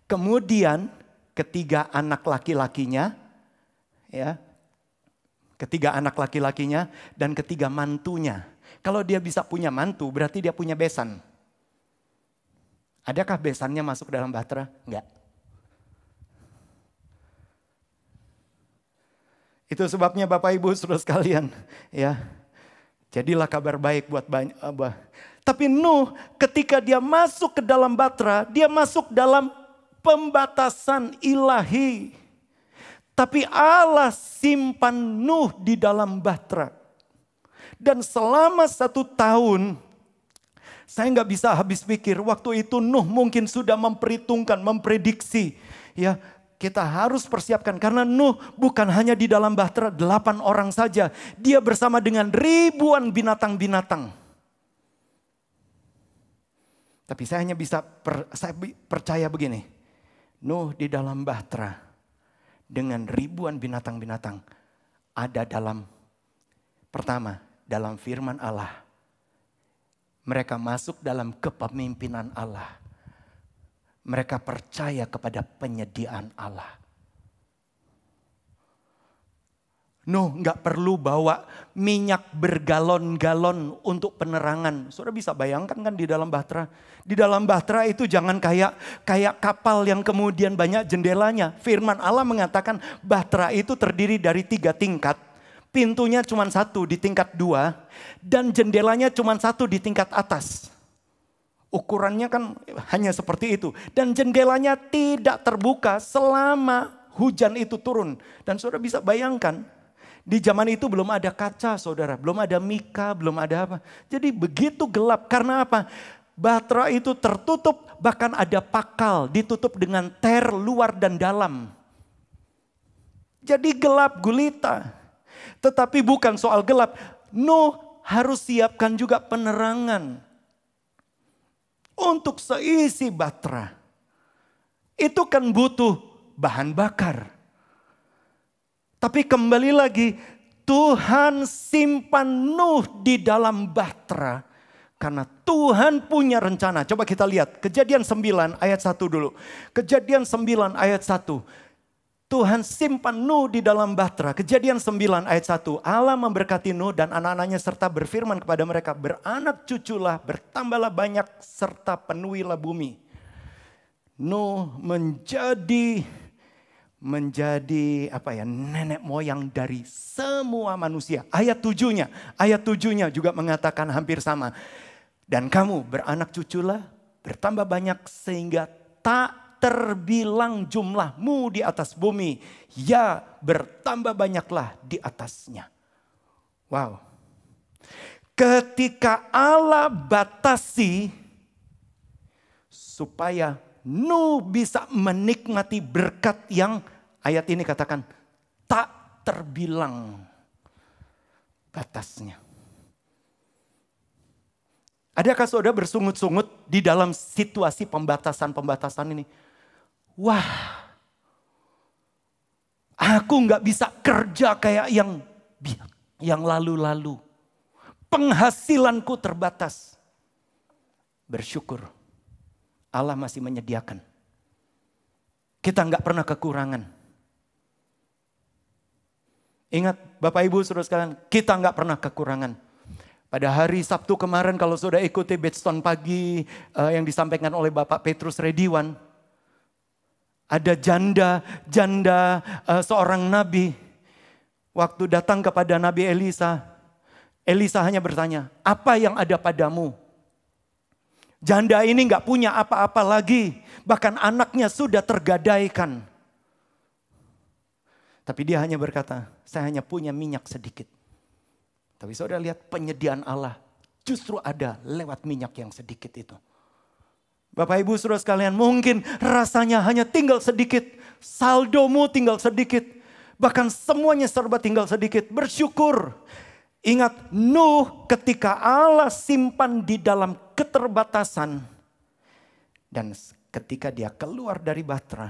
Kemudian ketiga anak laki-lakinya, ya, ketiga anak laki-lakinya dan ketiga mantunya. Kalau dia bisa punya mantu, berarti dia punya besan. Adakah besannya masuk ke dalam bahtera? Enggak. Itu sebabnya Bapak Ibu Saudara sekalian, ya. Jadilah kabar baik buat banyak. Tapi Nuh ketika dia masuk ke dalam bahtera, dia masuk dalam pembatasan ilahi. Tapi Allah simpan Nuh di dalam bahtera. Dan selama 1 tahun, saya nggak bisa habis pikir. Waktu itu Nuh mungkin sudah memperhitungkan, memprediksi. Ya, kita harus persiapkan. Karena Nuh bukan hanya di dalam bahtera 8 orang saja. Dia bersama dengan ribuan binatang-binatang. Tapi saya hanya bisa saya percaya begini. Nuh di dalam bahtera dengan ribuan binatang-binatang ada dalam pertama. Dalam firman Allah. Mereka masuk dalam kepemimpinan Allah. Mereka percaya kepada penyediaan Allah. Nuh nggak perlu bawa minyak bergalon-galon untuk penerangan. Saudara bisa bayangkan kan di dalam bahtera. Di dalam bahtera itu jangan kayak kapal yang kemudian banyak jendelanya. Firman Allah mengatakan bahtera itu terdiri dari 3 tingkat. Pintunya cuma 1 di tingkat 2 dan jendelanya cuma 1 di tingkat atas. Ukurannya kan hanya seperti itu. Dan jendelanya tidak terbuka selama hujan itu turun. Dan saudara bisa bayangkan, di zaman itu belum ada kaca saudara, belum ada mika, belum ada apa. Jadi begitu gelap, karena apa? Bahtera itu tertutup, bahkan ada pakal, ditutup dengan ter luar dan dalam. Jadi gelap gulita. Tetapi bukan soal gelap. Nuh harus siapkan juga penerangan. Untuk seisi bahtera. Itu kan butuh bahan bakar. Tapi kembali lagi, Tuhan simpan Nuh di dalam bahtera karena Tuhan punya rencana. Coba kita lihat Kejadian 9 ayat 1 dulu. Kejadian 9 ayat 1. Tuhan simpan Nuh di dalam bahtera. Kejadian 9 ayat 1. Allah memberkati Nuh dan anak-anaknya serta berfirman kepada mereka, beranak cuculah, bertambahlah banyak serta penuhilah bumi. Nuh menjadi nenek moyang dari semua manusia. Ayat 7-nya juga mengatakan hampir sama. Dan kamu beranak cuculah, bertambah banyak sehingga tak terbilang jumlahmu di atas bumi. Ya, bertambah banyaklah di atasnya. Wow. Ketika Allah batasi supaya Nuh bisa menikmati berkat yang ayat ini katakan tak terbilang batasnya. Adakah saudara bersungut-sungut di dalam situasi pembatasan-pembatasan ini? Wah, aku gak bisa kerja kayak yang lalu-lalu. Penghasilanku terbatas. Bersyukur. Allah masih menyediakan. Kita nggak pernah kekurangan. Ingat Bapak Ibu saudara sekalian, kita nggak pernah kekurangan. Pada hari Sabtu kemarin kalau sudah ikuti Bedstone pagi yang disampaikan oleh Bapak Petrus Rediwan. Ada janda seorang nabi. Waktu datang kepada Nabi Elisa. Elisa hanya bertanya, apa yang ada padamu? Janda ini gak punya apa-apa lagi. Bahkan anaknya sudah tergadaikan. Tapi dia hanya berkata, saya hanya punya minyak sedikit. Tapi saudara lihat penyediaan Allah justru ada lewat minyak yang sedikit itu. Bapak Ibu saudara sekalian, mungkin rasanya hanya tinggal sedikit. Saldomu tinggal sedikit. Bahkan semuanya serba tinggal sedikit. Bersyukur. Ingat Nuh ketika Allah simpan di dalam keterbatasan. Dan ketika dia keluar dari bahtera,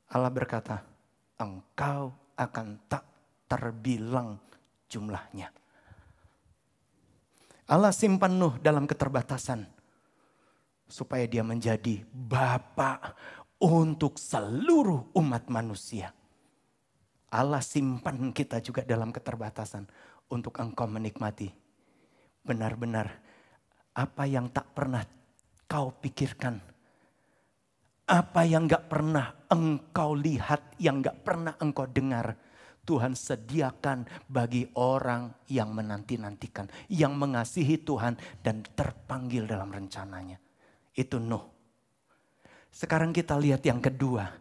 Allah berkata, engkau akan tak terbilang jumlahnya. Allah simpan Nuh dalam keterbatasan. Supaya dia menjadi bapa untuk seluruh umat manusia. Allah simpan kita juga dalam keterbatasan. Untuk engkau menikmati benar-benar apa yang tak pernah kau pikirkan. Apa yang gak pernah engkau lihat, yang gak pernah engkau dengar. Tuhan sediakan bagi orang yang menanti-nantikan. Yang mengasihi Tuhan dan terpanggil dalam rencananya. Itu Nuh. Sekarang kita lihat yang kedua.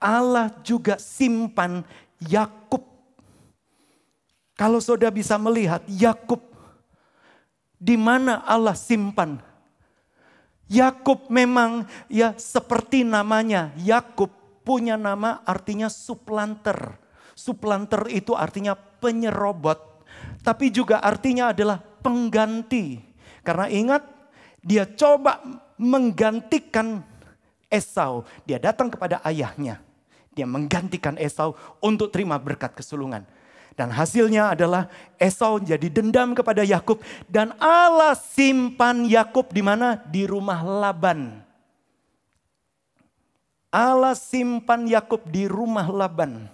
Allah juga simpan Yakub. Kalau saudara bisa melihat Yakub, di mana Allah simpan. Yakub memang ya seperti namanya. Yakub punya nama artinya supplanter. Supplanter itu artinya penyerobot. Tapi juga artinya adalah pengganti. Karena ingat dia coba menggantikan Esau. Dia datang kepada ayahnya. Dia menggantikan Esau untuk terima berkat kesulungan. Dan hasilnya adalah Esau jadi dendam kepada Yakub. Dan Allah simpan Yakub di mana? Di rumah Laban. Allah simpan Yakub di rumah Laban.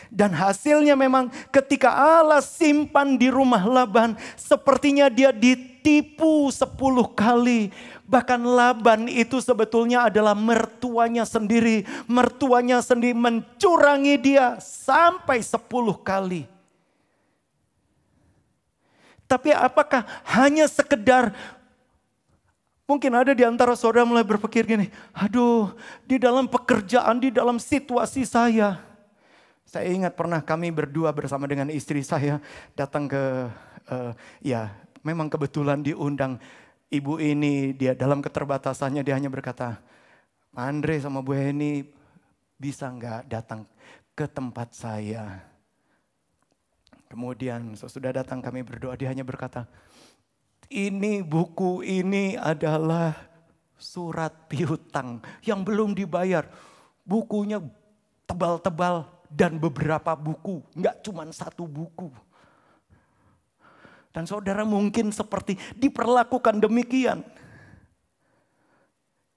Dan hasilnya memang ketika Allah simpan di rumah Laban. Sepertinya dia ditipu 10 kali. Bahkan Laban itu sebetulnya adalah mertuanya sendiri. Mertuanya sendiri mencurangi dia sampai 10 kali. Tapi apakah hanya sekedar, mungkin ada di antara saudara mulai berpikir gini, aduh di dalam pekerjaan, di dalam situasi saya ingat pernah kami berdua bersama dengan istri saya datang ke, memang kebetulan diundang. Ibu ini dia dalam keterbatasannya dia hanya berkata, Pak Andre sama Bu Heni bisa nggak datang ke tempat saya. Kemudian sesudah datang kami berdoa, dia hanya berkata, ini buku ini adalah surat piutang yang belum dibayar. Bukunya tebal-tebal dan beberapa buku. Enggak cuma satu buku. Dan saudara mungkin seperti diperlakukan demikian.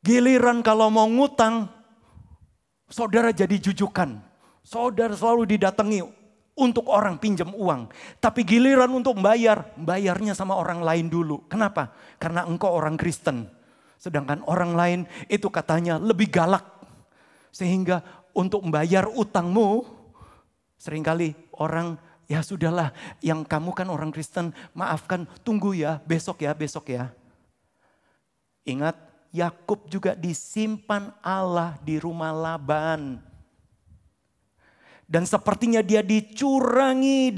Giliran kalau mau ngutang, saudara jadi jujukan. Saudara selalu didatangi untuk orang pinjam uang. Tapi giliran untuk bayarnya sama orang lain dulu. Kenapa? Karena engkau orang Kristen. Sedangkan orang lain itu katanya lebih galak. Sehingga untuk membayar utangmu, seringkali orang, ya sudahlah, yang kamu kan orang Kristen, maafkan, tunggu ya, besok ya. Ingat, Yakub juga disimpan Allah di rumah Laban. Dan sepertinya dia dicurangi.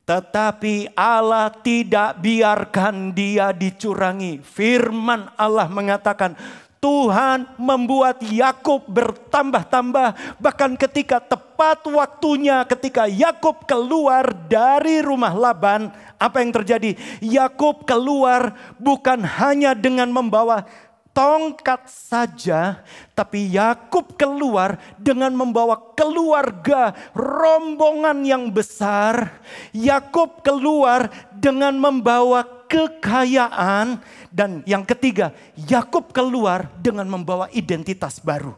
Tetapi Allah tidak biarkan dia dicurangi. Firman Allah mengatakan, Tuhan membuat Yakub bertambah-tambah. Bahkan ketika tepat waktunya, ketika Yakub keluar dari rumah Laban, apa yang terjadi? Yakub keluar bukan hanya dengan membawa tongkat saja, tapi Yakub keluar dengan membawa keluarga, rombongan yang besar. Yakub keluar dengan membawa kekayaan. Dan yang ketiga, Yakub keluar dengan membawa identitas baru.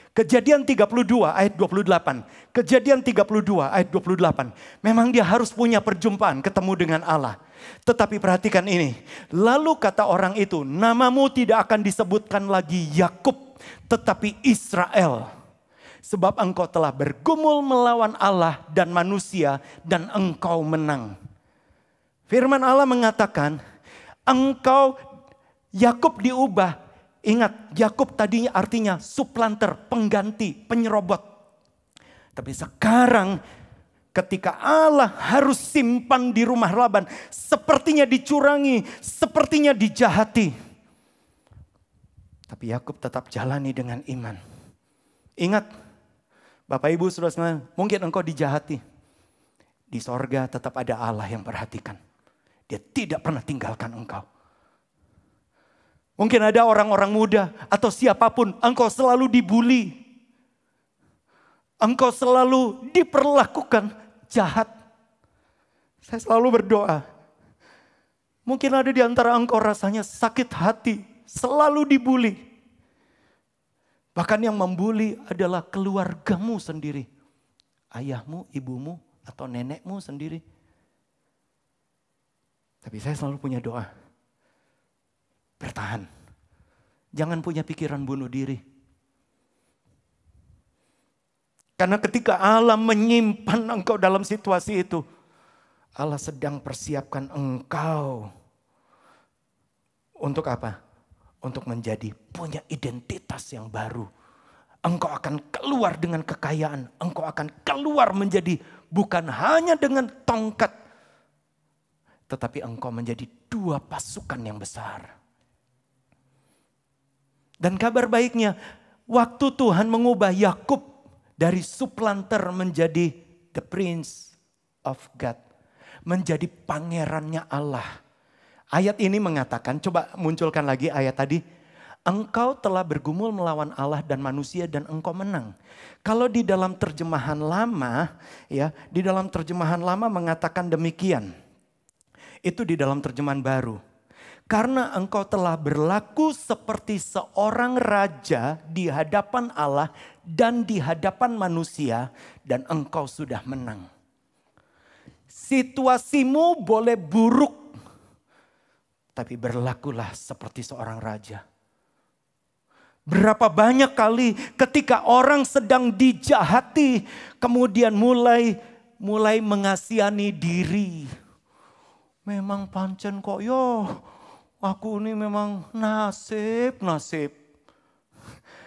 Kejadian 32 ayat 28. Kejadian 32 ayat 28. Memang dia harus punya perjumpaan, ketemu dengan Allah. Tetapi perhatikan ini. Lalu kata orang itu, namamu tidak akan disebutkan lagi Yakub, tetapi Israel. Sebab engkau telah bergumul melawan Allah dan manusia, dan engkau menang. Firman Allah mengatakan, Yakub diubah. Ingat, Yakub tadinya artinya supplanter, pengganti, penyerobot. Tapi sekarang ketika Allah harus simpan di rumah Laban, sepertinya dicurangi, sepertinya dijahati. Tapi Yakub tetap jalani dengan iman. Ingat, Bapak Ibu Saudara, mungkin engkau dijahati. Di sorga tetap ada Allah yang perhatikan. Dia tidak pernah tinggalkan engkau. Mungkin ada orang-orang muda atau siapapun, engkau selalu dibully. Engkau selalu diperlakukan jahat. Saya selalu berdoa. Mungkin ada di antara engkau rasanya sakit hati, selalu dibully. Bahkan yang membuli adalah keluargamu sendiri. Ayahmu, ibumu, atau nenekmu sendiri. Tapi saya selalu punya doa. Bertahan. Jangan punya pikiran bunuh diri. Karena ketika Allah menyimpan engkau dalam situasi itu, Allah sedang persiapkan engkau. Untuk apa? Untuk menjadi punya identitas yang baru. Engkau akan keluar dengan kekayaan. Engkau akan keluar menjadi bukan hanya dengan tongkat. Tetapi engkau menjadi 2 pasukan yang besar. Dan kabar baiknya, waktu Tuhan mengubah Yakub dari supplanter menjadi the prince of God. Menjadi pangerannya Allah. Ayat ini mengatakan, coba munculkan lagi ayat tadi. Engkau telah bergumul melawan Allah dan manusia dan engkau menang. Kalau di dalam terjemahan lama, ya, di dalam terjemahan lama mengatakan demikian. Itu di dalam terjemahan baru. Karena engkau telah berlaku seperti seorang raja di hadapan Allah dan di hadapan manusia, dan engkau sudah menang. Situasimu boleh buruk, tapi berlakulah seperti seorang raja. Berapa banyak kali ketika orang sedang dijahati, kemudian mulai mengasihani diri. Memang pancen kok yo. Aku ini memang nasib.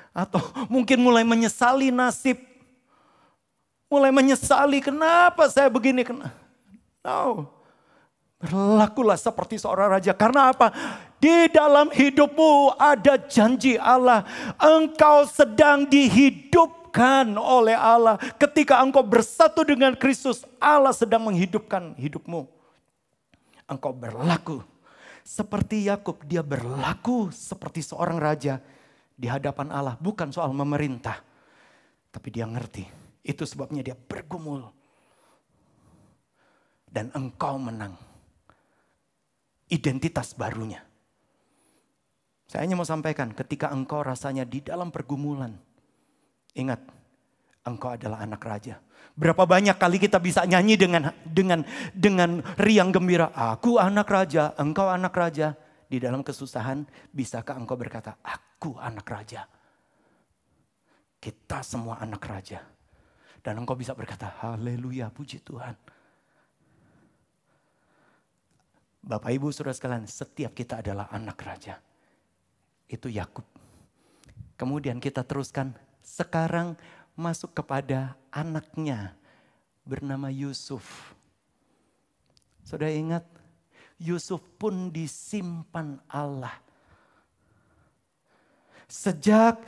Atau mungkin mulai menyesali nasib. Mulai menyesali kenapa saya begini. No. Berlakulah seperti seorang raja. Karena apa? Di dalam hidupmu ada janji Allah. Engkau sedang dihidupkan oleh Allah. Ketika engkau bersatu dengan Kristus, Allah sedang menghidupkan hidupmu. Engkau berlaku. Seperti Yakub, dia berlaku seperti seorang raja di hadapan Allah. Bukan soal memerintah. Tapi dia ngerti, itu sebabnya dia bergumul. Dan engkau menang. Identitas barunya. Saya hanya mau sampaikan, ketika engkau rasanya di dalam pergumulan, ingat, engkau adalah anak raja. Berapa banyak kali kita bisa nyanyi dengan riang gembira, aku anak raja, engkau anak raja. Di dalam kesusahan, bisakah engkau berkata, aku anak raja? Kita semua anak raja. Dan engkau bisa berkata, haleluya, puji Tuhan. Bapak Ibu Saudara sekalian, setiap kita adalah anak raja. Itu Yakub. Kemudian kita teruskan, sekarang masuk kepada anaknya bernama Yusuf. Saudara ingat, Yusuf pun disimpan Allah. Sejak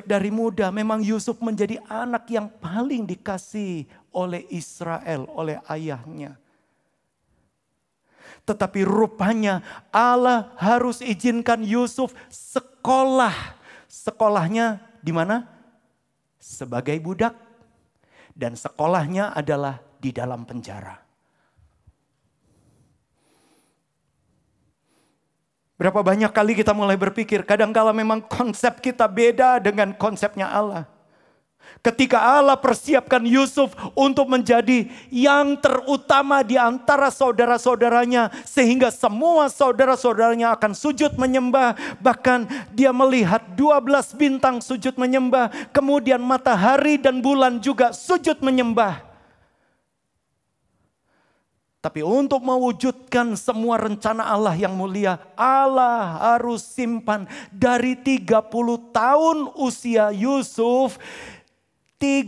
dari muda memang Yusuf menjadi anak yang paling dikasih oleh Israel, oleh ayahnya. Tetapi rupanya Allah harus izinkan Yusuf sekolah. Sekolahnya di mana? Sebagai budak. Dan sekolahnya adalah di dalam penjara. Berapa banyak kali kita mulai berpikir, kadangkala memang konsep kita beda dengan konsepnya Allah. Ketika Allah persiapkan Yusuf untuk menjadi yang terutama di antara saudara-saudaranya. Sehingga semua saudara-saudaranya akan sujud menyembah. Bahkan dia melihat 12 bintang sujud menyembah. Kemudian matahari dan bulan juga sujud menyembah. Tapi untuk mewujudkan semua rencana Allah yang mulia, Allah harus simpan dari 30 tahun usia Yusuf. 13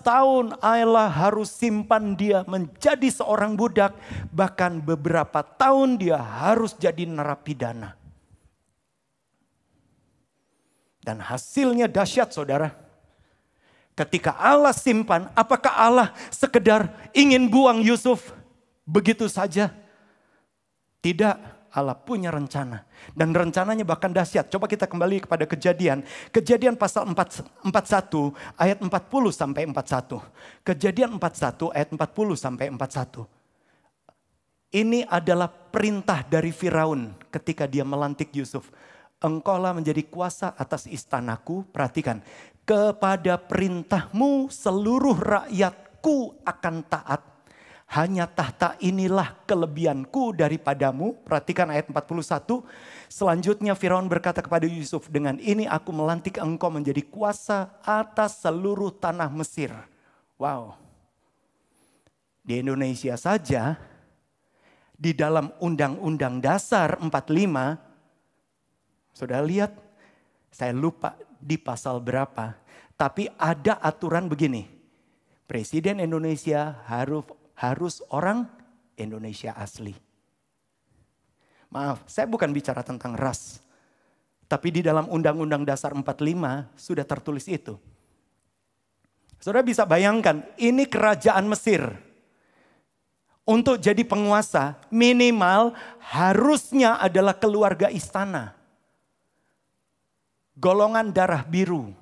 tahun Allah harus simpan dia menjadi seorang budak. Bahkan beberapa tahun dia harus jadi narapidana. Dan hasilnya dahsyat saudara. Ketika Allah simpan, apakah Allah sekedar ingin buang Yusuf begitu saja? Tidak. Allah punya rencana. Dan rencananya bahkan dahsyat. Coba kita kembali kepada Kejadian. Kejadian pasal 41 ayat 40 sampai 41. Kejadian 41 ayat 40 sampai 41. Ini adalah perintah dari Firaun ketika dia melantik Yusuf. Engkaulah menjadi kuasa atas istanaku. Perhatikan. Kepada perintahmu seluruh rakyatku akan taat. Hanya tahta inilah kelebihanku daripadamu. Perhatikan ayat 41. Selanjutnya Firaun berkata kepada Yusuf, dengan ini aku melantik engkau menjadi kuasa atas seluruh tanah Mesir. Wow. Di Indonesia saja, di dalam Undang-Undang Dasar 45, saudara lihat, saya lupa di pasal berapa. Tapi ada aturan begini, Presiden Indonesia harus orang Indonesia asli. Maaf, saya bukan bicara tentang ras. Tapi di dalam Undang-Undang Dasar 45 sudah tertulis itu. Saudara bisa bayangkan, ini kerajaan Mesir. Untuk jadi penguasa minimal harusnya adalah keluarga istana. Golongan darah biru.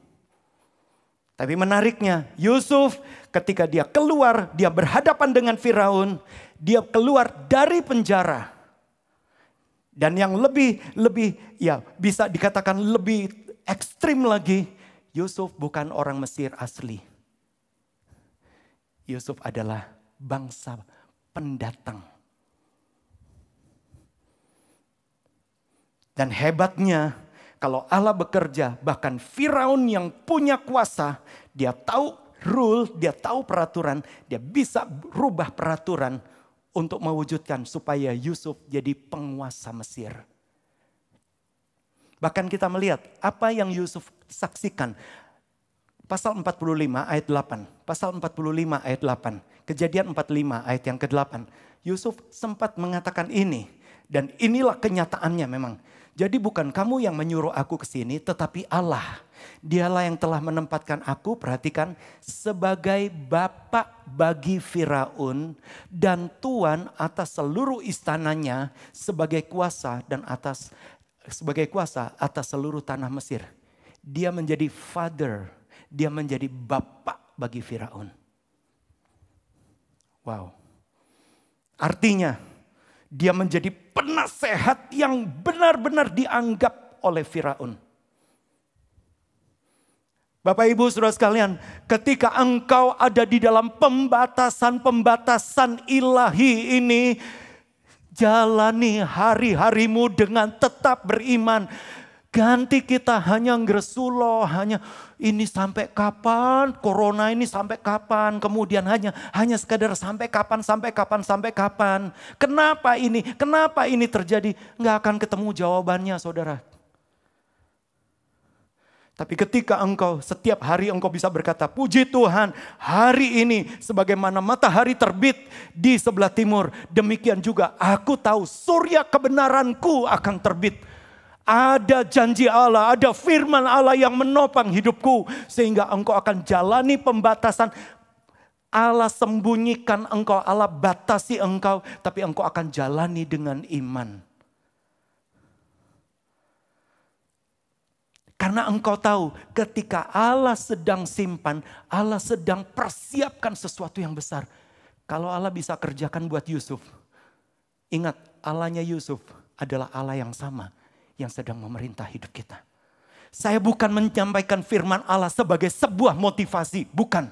Tapi menariknya, Yusuf ketika dia keluar, dia berhadapan dengan Firaun, dia keluar dari penjara. Dan yang lebih ya bisa dikatakan lebih ekstrim lagi, Yusuf bukan orang Mesir asli. Yusuf adalah bangsa pendatang. Dan hebatnya, kalau Allah bekerja, bahkan Firaun yang punya kuasa, dia tahu rule, dia tahu peraturan, dia bisa rubah peraturan untuk mewujudkan supaya Yusuf jadi penguasa Mesir. Bahkan kita melihat apa yang Yusuf saksikan. Pasal 45 ayat 8. Pasal 45 ayat 8. Kejadian 45 ayat yang ke-8. Yusuf sempat mengatakan ini. Dan inilah kenyataannya memang. Jadi bukan kamu yang menyuruh aku ke sini, tetapi Allah. Dialah yang telah menempatkan aku, perhatikan, sebagai bapak bagi Firaun dan tuan atas seluruh istananya, sebagai kuasa atas seluruh tanah Mesir. Dia menjadi father, dia menjadi bapak bagi Firaun. Wow. Artinya dia menjadi penasehat yang benar-benar dianggap oleh Firaun. Bapak Ibu Saudara sekalian, ketika engkau ada di dalam pembatasan-pembatasan ilahi ini, jalani hari-harimu dengan tetap beriman. Ganti kita hanya ngresulo, hanya ini sampai kapan, corona ini sampai kapan, kemudian hanya sekadar sampai kapan. Kenapa ini terjadi? Nggak akan ketemu jawabannya, saudara. Tapi ketika engkau setiap hari engkau bisa berkata, puji Tuhan, hari ini sebagaimana matahari terbit di sebelah timur, demikian juga aku tahu surya kebenaranku akan terbit. Ada janji Allah, ada firman Allah yang menopang hidupku. Sehingga engkau akan jalani pembatasan. Allah sembunyikan engkau, Allah batasi engkau. Tapi engkau akan jalani dengan iman. Karena engkau tahu ketika Allah sedang simpan, Allah sedang persiapkan sesuatu yang besar. Kalau Allah bisa kerjakan buat Yusuf. Ingat, Allahnya Yusuf adalah Allah yang sama yang sedang memerintah hidup kita. Saya bukan menyampaikan firman Allah sebagai sebuah motivasi, bukan.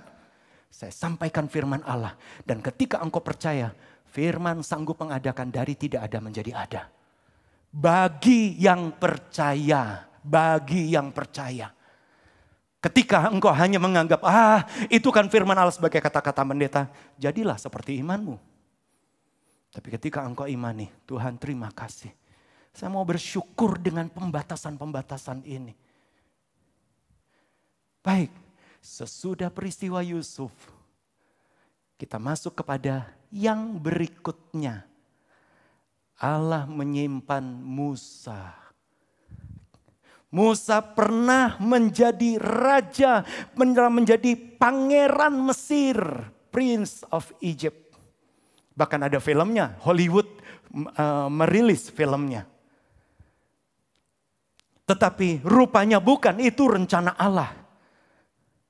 Saya sampaikan firman Allah. Dan ketika engkau percaya, firman sanggup mengadakan dari tidak ada menjadi ada. Bagi yang percaya, bagi yang percaya. Ketika engkau hanya menganggap, itu kan firman Allah sebagai kata-kata pendeta, jadilah seperti imanmu. Tapi ketika engkau imani, Tuhan terima kasih. Saya mau bersyukur dengan pembatasan-pembatasan ini. Baik, sesudah peristiwa Yusuf, kita masuk kepada yang berikutnya. Allah menyimpan Musa. Musa pernah menjadi raja, menjadi pangeran Mesir, Prince of Egypt. Bahkan ada filmnya, Hollywood merilis filmnya. Tetapi rupanya bukan itu rencana Allah.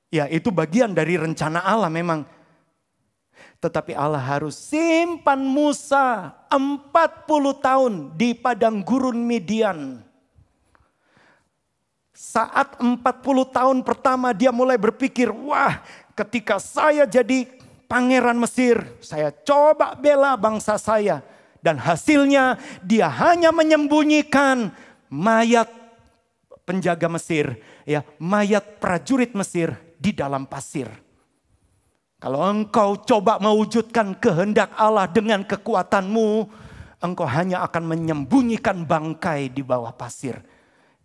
Ya, itu bagian dari rencana Allah memang. Tetapi Allah harus simpan Musa 40 tahun di padang gurun Midian. Saat 40 tahun pertama dia mulai berpikir, wah, ketika saya jadi pangeran Mesir, saya coba bela bangsa saya. Dan hasilnya dia hanya menyembunyikan mayat penjaga Mesir, ya, mayat prajurit Mesir di dalam pasir. Kalau engkau coba mewujudkan kehendak Allah dengan kekuatanmu, engkau hanya akan menyembunyikan bangkai di bawah pasir.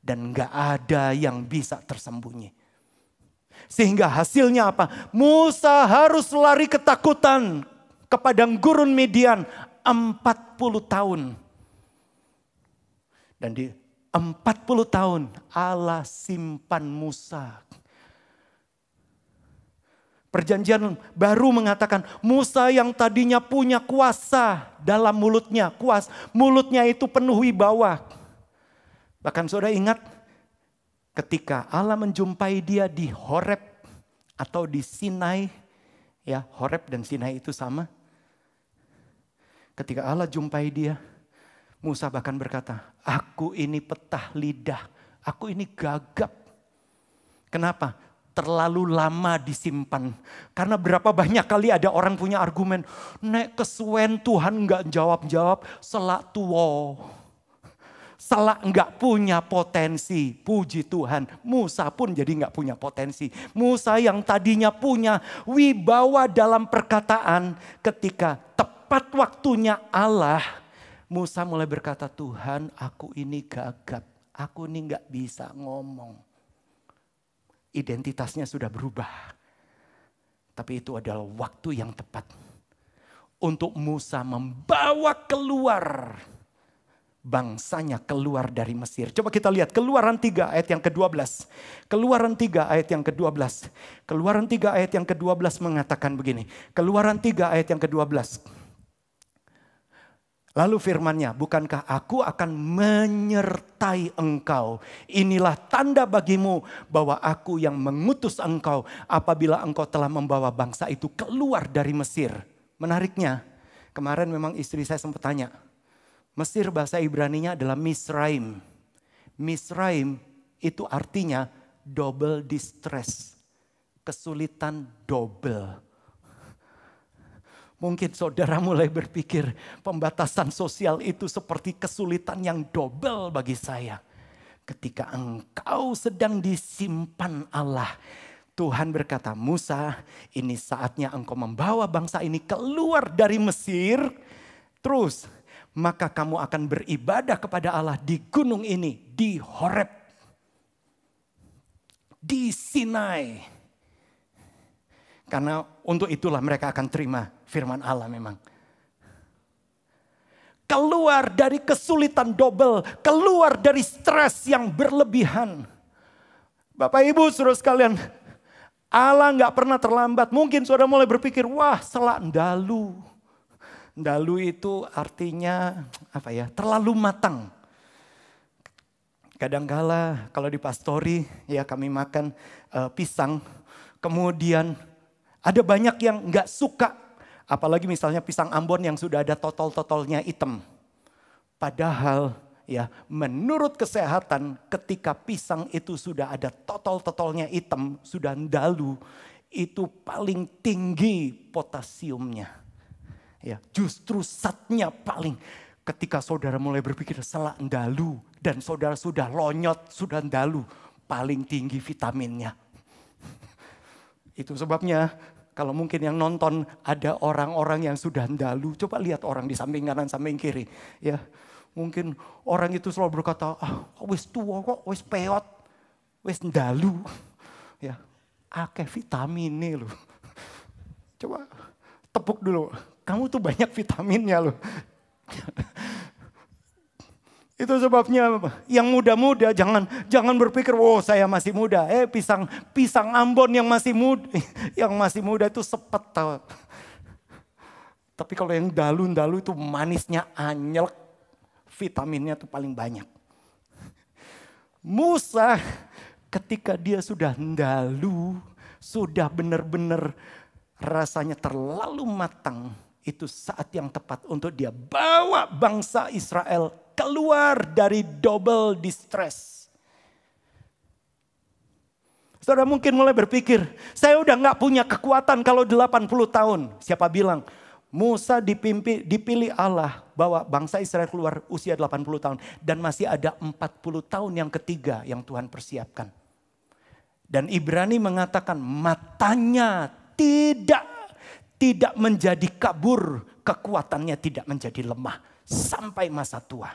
Dan gak ada yang bisa tersembunyi. Sehingga hasilnya apa? Musa harus lari ketakutan ke padang gurun Midian 40 tahun. Dan di 40 tahun Allah simpan Musa. Perjanjian baru mengatakan Musa yang tadinya punya kuasa dalam mulutnya. Mulutnya itu penuh wibawa. Bahkan saudara ingat ketika Allah menjumpai dia di Horeb atau di Sinai. Ya, Horeb dan Sinai itu sama. Ketika Allah jumpai dia, Musa bahkan berkata, aku ini petah lidah, aku ini gagap. Kenapa? Terlalu lama disimpan. Karena berapa banyak kali ada orang punya argumen, nek kesuwen Tuhan enggak jawab-jawab, selak tuwo. Selak enggak punya potensi, puji Tuhan. Musa pun jadi enggak punya potensi. Musa yang tadinya punya wibawa dalam perkataan, ketika tepat waktunya Allah, Musa mulai berkata, Tuhan aku ini gagap, aku ini gak bisa ngomong. Identitasnya sudah berubah. Tapi itu adalah waktu yang tepat. Untuk Musa membawa keluar bangsanya keluar dari Mesir. Coba kita lihat Keluaran 3 ayat yang ke-12. Keluaran 3 ayat yang ke-12. Keluaran 3 ayat yang ke-12 mengatakan begini. Keluaran 3 ayat yang ke-12. Lalu firman-Nya, bukankah aku akan menyertai engkau? Inilah tanda bagimu bahwa aku yang mengutus engkau apabila engkau telah membawa bangsa itu keluar dari Mesir. Menariknya, kemarin memang istri saya sempat tanya. Mesir bahasa Ibraninya adalah Misraim. Misraim itu artinya double distress. Kesulitan double. Mungkin saudara mulai berpikir pembatasan sosial itu seperti kesulitan yang double bagi saya. Ketika engkau sedang disimpan Allah. Tuhan berkata, Musa, ini saatnya engkau membawa bangsa ini keluar dari Mesir. Terus, maka kamu akan beribadah kepada Allah di gunung ini, di Horeb, di Sinai. Karena untuk itulah mereka akan terima firman Allah memang. Keluar dari kesulitan double, keluar dari stres yang berlebihan. Bapak Ibu saudara sekalian, Allah gak pernah terlambat. Mungkin saudara mulai berpikir, wah selak ndalu. Ndalu itu artinya apa ya? Terlalu matang. Kadangkala kalau di pastori ya kami makan pisang, kemudian ada banyak yang gak suka. Apalagi misalnya pisang Ambon yang sudah ada totol-totolnya hitam. Padahal ya menurut kesehatan ketika pisang itu sudah ada totol-totolnya hitam, sudah ndalu, itu paling tinggi potasiumnya. Ya, justru zatnya paling. Ketika saudara mulai berpikir selak ndalu dan saudara sudah lonyot, sudah ndalu, paling tinggi vitaminnya. Itu sebabnya kalau mungkin yang nonton ada orang-orang yang sudah ndalu, coba lihat orang di samping kanan, samping kiri. Ya, mungkin orang itu selalu berkata, wis tua kok, wis peot, wis ndalu. Ya, akeh vitaminnya loh. Coba tepuk dulu, kamu tuh banyak vitaminnya loh. Itu sebabnya yang muda-muda jangan berpikir, oh saya masih muda. Pisang Ambon yang masih muda itu sepet tau. Tapi kalau yang dalu itu manisnya anyel, vitaminnya tuh paling banyak. Musa ketika dia sudah dalu, sudah benar-benar rasanya terlalu matang. Itu saat yang tepat untuk dia bawa bangsa Israel keluar dari double distress. Saudara mungkin mulai berpikir, saya udah gak punya kekuatan kalau 80 tahun. Siapa bilang? Musa dipilih Allah bawa bangsa Israel keluar usia 80 tahun. Dan masih ada 40 tahun yang ketiga yang Tuhan persiapkan. Dan Ibrani mengatakan matanya tidak menjadi kabur, kekuatannya tidak menjadi lemah sampai masa tua.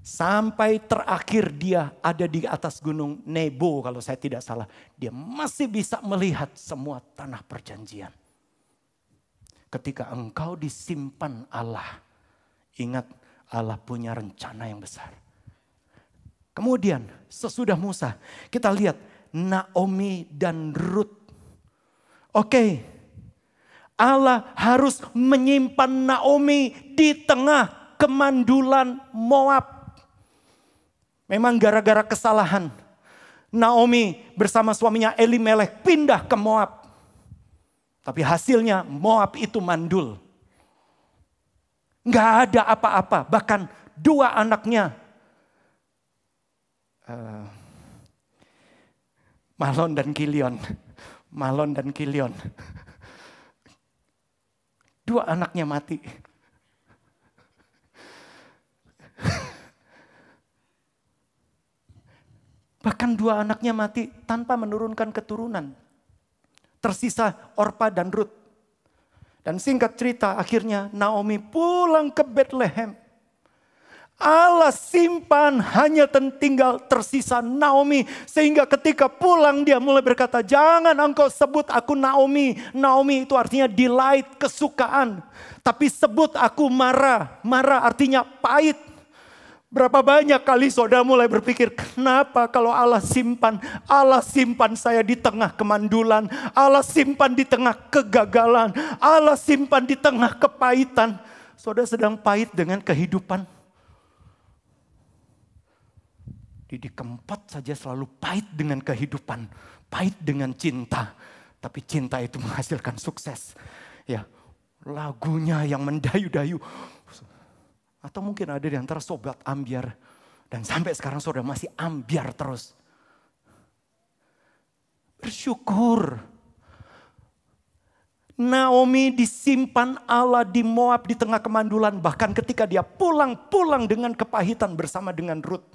Sampai terakhir dia ada di atas gunung Nebo kalau saya tidak salah. Dia masih bisa melihat semua tanah perjanjian. Ketika engkau disimpan Allah, ingat Allah punya rencana yang besar. Kemudian sesudah Musa kita lihat Naomi dan Ruth. Oke. Allah harus menyimpan Naomi di tengah kemandulan Moab. Memang gara-gara kesalahan. Naomi bersama suaminya Elimelek pindah ke Moab. Tapi hasilnya Moab itu mandul. Gak ada apa-apa. Bahkan dua anaknya. Mahlon dan Kilion. Dua anaknya mati. Bahkan dua anaknya mati tanpa menurunkan keturunan. Tersisa Orpa dan Ruth. Dan singkat cerita akhirnya Naomi pulang ke Bethlehem. Allah simpan hanya tinggal tersisa Naomi. Sehingga ketika pulang dia mulai berkata, jangan engkau sebut aku Naomi. Naomi itu artinya delight, kesukaan. Tapi sebut aku Mara. Mara artinya pahit. Berapa banyak kali saudara mulai berpikir, kenapa kalau Allah simpan saya di tengah kemandulan. Allah simpan di tengah kegagalan. Allah simpan di tengah kepahitan. saudara sedang pahit dengan kehidupan. Didi Kempot saja selalu pahit dengan kehidupan, pahit dengan cinta. Tapi cinta itu menghasilkan sukses. Ya, lagunya yang mendayu-dayu. Atau mungkin ada di antara sobat ambyar. Dan sampai sekarang saudara masih ambyar terus. Bersyukur. Naomi disimpan Allah di Moab di tengah kemandulan. Bahkan ketika dia pulang dengan kepahitan bersama dengan Ruth.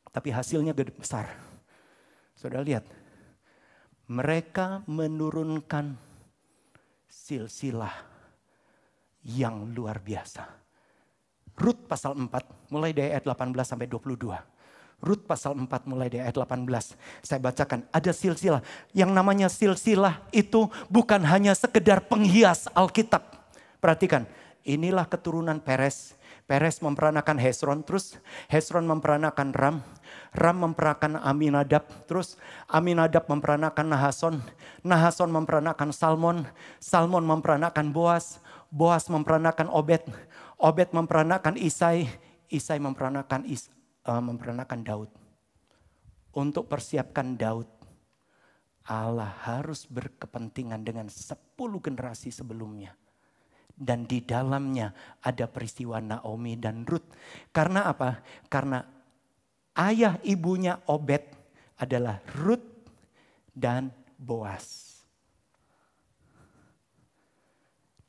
Tapi hasilnya gede besar. Saudara lihat. Mereka menurunkan silsilah yang luar biasa. Rut pasal 4 mulai dari ayat 18 sampai 22. Rut pasal 4 mulai dari ayat 18. Saya bacakan, ada silsilah. Yang namanya silsilah itu bukan hanya sekedar penghias Alkitab. Perhatikan, inilah keturunan Peres. Peres memperanakan Hesron, terus Hesron memperanakan Ram. Ram memperanakan Aminadab, terus Aminadab memperanakan Nahason. Nahason memperanakan Salmon. Salmon memperanakan Boas. Boas memperanakan Obed. Obed memperanakan Isai. Isai memperanakan Daud. Untuk persiapkan Daud, Allah harus berkepentingan dengan 10 generasi sebelumnya. Dan di dalamnya ada peristiwa Naomi dan Ruth. Karena apa? Karena ayah ibunya Obed adalah Ruth dan Boas.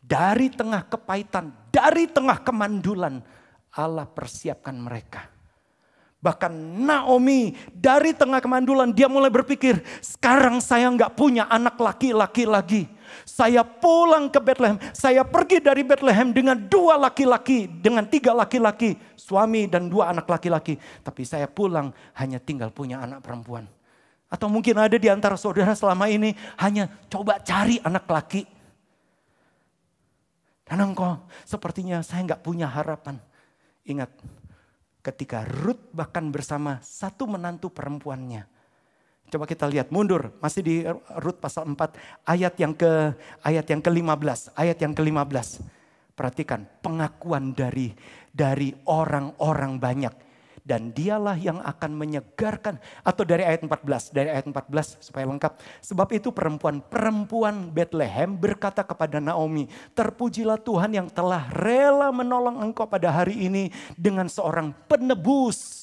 Dari tengah kepahitan, dari tengah kemandulan, Allah persiapkan mereka. Bahkan Naomi dari tengah kemandulan dia mulai berpikir, sekarang saya nggak punya anak laki-laki lagi. Saya pulang ke Bethlehem, saya pergi dari Bethlehem dengan 2 laki-laki, dengan 3 laki-laki, suami dan 2 anak laki-laki. Tapi saya pulang hanya tinggal punya anak perempuan. Atau mungkin ada di antara saudara selama ini hanya coba cari anak laki. Dan engkau sepertinya saya nggak punya harapan. Ingat, ketika Ruth bahkan bersama 1 menantu perempuannya. Coba kita lihat mundur, masih di Rut pasal 4 ayat yang ke-15, ayat yang ke-15. Perhatikan pengakuan dari orang-orang banyak dan dialah yang akan menyegarkan, atau dari ayat 14 supaya lengkap. Sebab itu perempuan Bethlehem berkata kepada Naomi, terpujilah Tuhan yang telah rela menolong engkau pada hari ini dengan seorang penebus.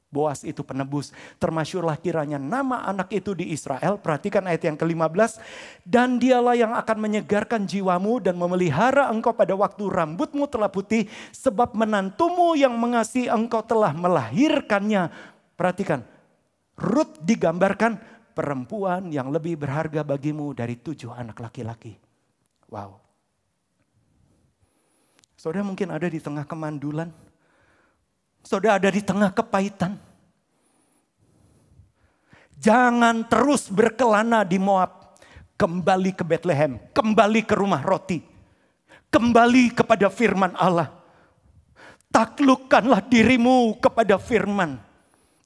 Boas itu penebus. Termasyurlah kiranya nama anak itu di Israel. Perhatikan ayat yang ke-15. Dan dialah yang akan menyegarkan jiwamu dan memelihara engkau pada waktu rambutmu telah putih. Sebab menantumu yang mengasihi engkau telah melahirkannya. Perhatikan. Ruth digambarkan perempuan yang lebih berharga bagimu dari 7 anak laki-laki. Wow. Saudara mungkin ada di tengah kemandulan. Saudara ada di tengah kepahitan. Jangan terus berkelana di Moab. Kembali ke Bethlehem. Kembali ke rumah roti. Kembali kepada firman Allah. Taklukkanlah dirimu kepada firman.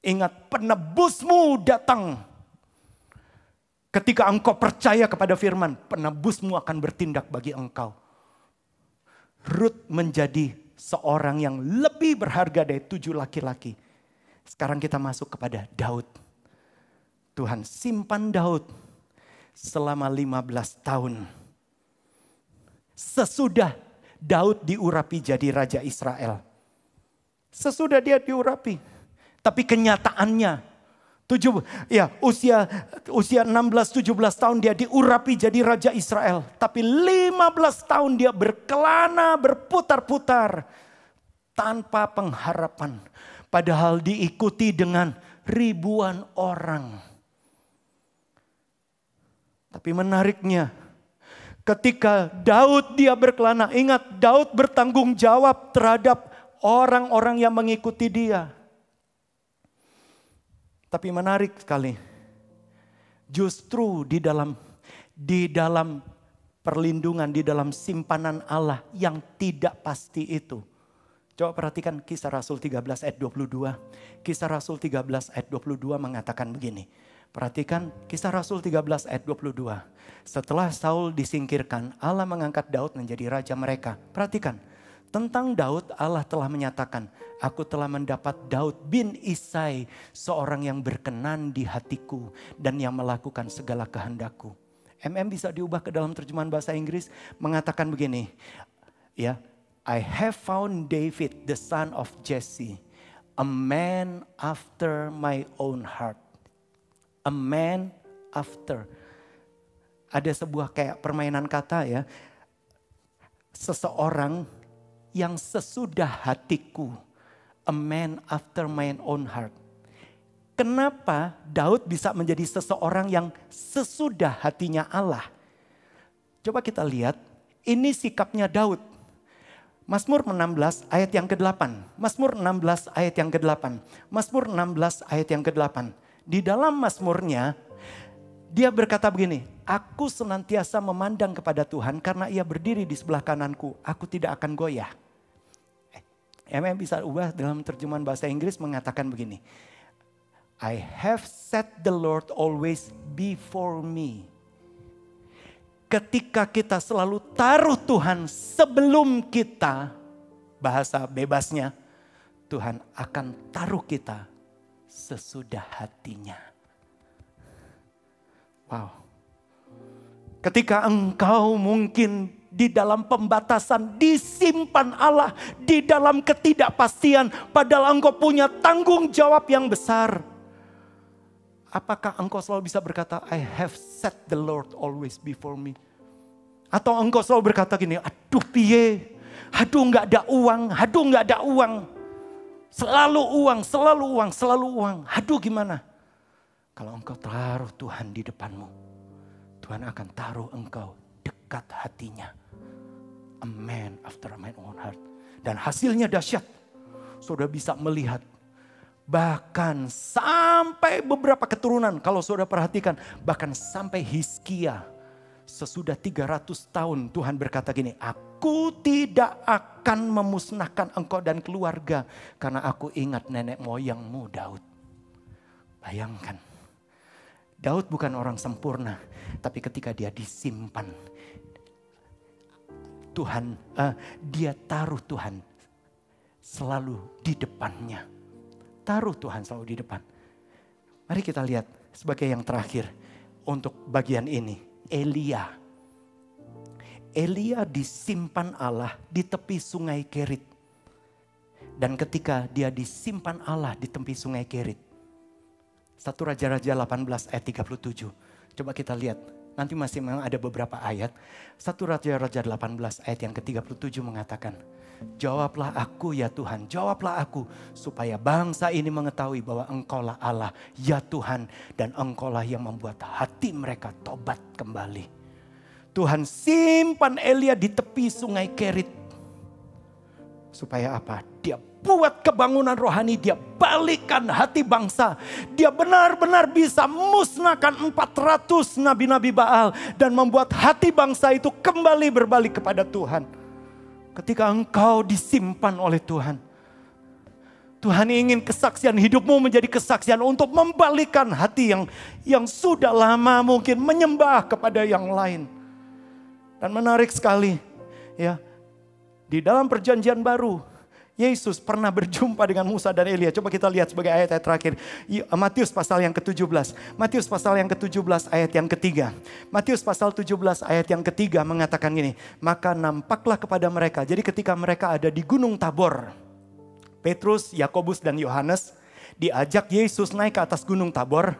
Ingat, penebusmu datang. Ketika engkau percaya kepada firman, penebusmu akan bertindak bagi engkau. Ruth menjadi seorang yang lebih berharga dari 7 laki-laki. Sekarang kita masuk kepada Daud. Tuhan simpan Daud selama 15 tahun. Sesudah Daud diurapi jadi Raja Israel. Sesudah dia diurapi. Tapi kenyataannya usia 16-17 tahun dia diurapi jadi Raja Israel. Tapi 15 tahun dia berkelana, berputar-putar tanpa pengharapan. Padahal diikuti dengan ribuan orang. Tapi menariknya ketika Daud dia berkelana, ingat Daud bertanggung jawab terhadap orang-orang yang mengikuti dia. Tapi menarik sekali, justru di dalam perlindungan, di dalam simpanan Allah yang tidak pasti itu. Coba perhatikan Kisah Rasul 13 ayat 22. Kisah Rasul 13 ayat 22 mengatakan begini. Perhatikan Kisah Rasul 13 ayat 22. Setelah Saul disingkirkan, Allah mengangkat Daud menjadi raja mereka. Perhatikan, tentang Daud Allah telah menyatakan, aku telah mendapat Daud bin Isai, seorang yang berkenan di hatiku dan yang melakukan segala kehendakku. Bisa diubah ke dalam terjemahan bahasa Inggris mengatakan begini, ya, I have found David the son of Jesse, a man after my own heart. A man after. Ada sebuah kayak permainan kata ya. Seseorang yang sesudah hatiku. A man after my own heart. Kenapa Daud bisa menjadi seseorang yang sesudah hatinya Allah? Coba kita lihat, ini sikapnya Daud. Mazmur 16 ayat yang ke-8. Mazmur 16 ayat yang ke-8. Mazmur 16 ayat yang ke-8. Di dalam Mazmurnya, dia berkata begini, aku senantiasa memandang kepada Tuhan karena ia berdiri di sebelah kananku. Aku tidak akan goyah. Bisa ubah dalam terjemahan bahasa Inggris mengatakan begini. I have set the Lord always before me. Ketika kita selalu taruh Tuhan sebelum kita, bahasa bebasnya, Tuhan akan taruh kita sesudah hatinya. Wow. Ketika engkau mungkin di dalam pembatasan disimpan Allah, di dalam ketidakpastian, padahal engkau punya tanggung jawab yang besar. Apakah engkau selalu bisa berkata, I have set the Lord always before me? Atau engkau selalu berkata gini, aduh piye, aduh gak ada uang, aduh gak ada uang. Selalu uang, selalu uang, selalu uang. Aduh gimana? Kalau engkau taruh Tuhan di depanmu, Tuhan akan taruh engkau dekat hatinya. A man after my own heart. Dan hasilnya dahsyat. Saudara bisa melihat. Bahkan sampai beberapa keturunan. Kalau saudara perhatikan. Bahkan sampai Hizkia. Sesudah 300 tahun Tuhan berkata gini. Aku tidak akan memusnahkan engkau dan keluarga. Karena aku ingat nenek moyangmu Daud. Bayangkan. Daud bukan orang sempurna. Tapi ketika dia disimpan. Tuhan, dia taruh Tuhan selalu di depannya. Taruh Tuhan selalu di depan. Mari kita lihat sebagai yang terakhir untuk bagian ini. Elia. Elia disimpan Allah di tepi sungai Kerit. Dan ketika dia disimpan Allah di tepi sungai Kerit. 1 Raja-Raja 18 ayat 37. Coba kita lihat. Nanti masih memang ada beberapa ayat. 1 Raja-Raja 18 ayat yang ke-37 mengatakan. Jawablah aku ya Tuhan, jawablah aku. Supaya bangsa ini mengetahui bahwa engkaulah Allah ya Tuhan. Dan engkaulah yang membuat hati mereka tobat kembali. Tuhan simpan Elia di tepi sungai Kerit. Supaya apa? Dia buat kebangunan rohani, dia balikan hati bangsa. Dia benar-benar bisa musnahkan 400 nabi-nabi Baal. Dan membuat hati bangsa itu kembali berbalik kepada Tuhan. Ketika engkau disimpan oleh Tuhan. Tuhan ingin kesaksian hidupmu menjadi kesaksian untuk membalikan hati yang sudah lama mungkin menyembah kepada yang lain. Dan menarik sekali ya. Di dalam perjanjian baru. Yesus pernah berjumpa dengan Musa dan Elia. Coba kita lihat sebagai ayat-ayat terakhir. Matius pasal yang ke-17. Matius pasal yang ke-17 ayat yang ketiga. Matius pasal 17 ayat yang ketiga mengatakan gini. Maka nampaklah kepada mereka. Jadi ketika mereka ada di Gunung Tabor. Petrus, Yakobus dan Yohanes diajak Yesus naik ke atas Gunung Tabor.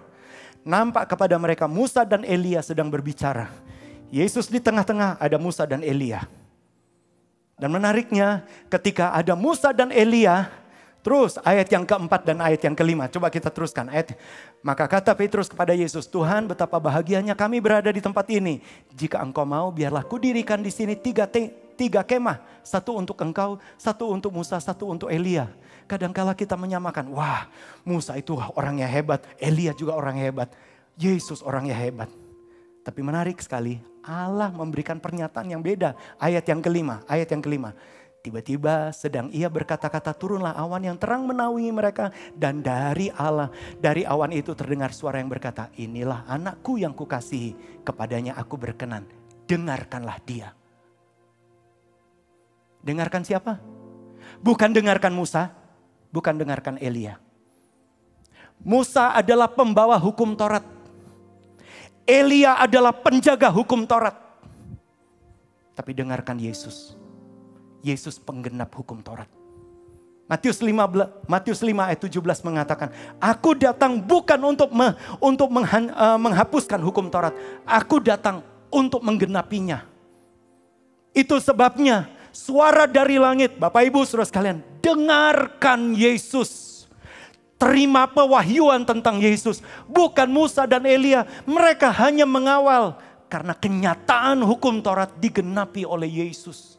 Nampak kepada mereka Musa dan Elia sedang berbicara. Yesus di tengah-tengah, ada Musa dan Elia. Dan menariknya ketika ada Musa dan Elia, terus ayat yang keempat dan ayat yang kelima. Coba kita teruskan ayat. Maka kata Petrus kepada Yesus, Tuhan betapa bahagianya kami berada di tempat ini. Jika engkau mau biarlah kudirikan di sini tiga kemah. Satu untuk engkau, satu untuk Musa, satu untuk Elia. Kadangkala kita menyamakan, wah Musa itu orangnya hebat, Elia juga orang hebat, Yesus orangnya hebat. Tapi menarik sekali, Allah memberikan pernyataan yang beda. Ayat yang kelima. Tiba-tiba sedang ia berkata-kata, turunlah awan yang terang menaungi mereka. Dan dari awan itu terdengar suara yang berkata, inilah anakku yang kukasihi, kepadanya aku berkenan. Dengarkanlah dia. Dengarkan siapa? Bukan dengarkan Musa, bukan dengarkan Elia. Musa adalah pembawa hukum Taurat. Elia adalah penjaga hukum Taurat. Tapi dengarkan Yesus. Yesus penggenap hukum Taurat. Matius 5 ayat 17 mengatakan, aku datang bukan untuk menghapuskan hukum Taurat. Aku datang untuk menggenapinya. Itu sebabnya suara dari langit, Bapak Ibu Saudara sekalian, dengarkan Yesus. Terima pewahyuan tentang Yesus. Bukan Musa dan Elia, mereka hanya mengawal. Karena kenyataan hukum Taurat digenapi oleh Yesus.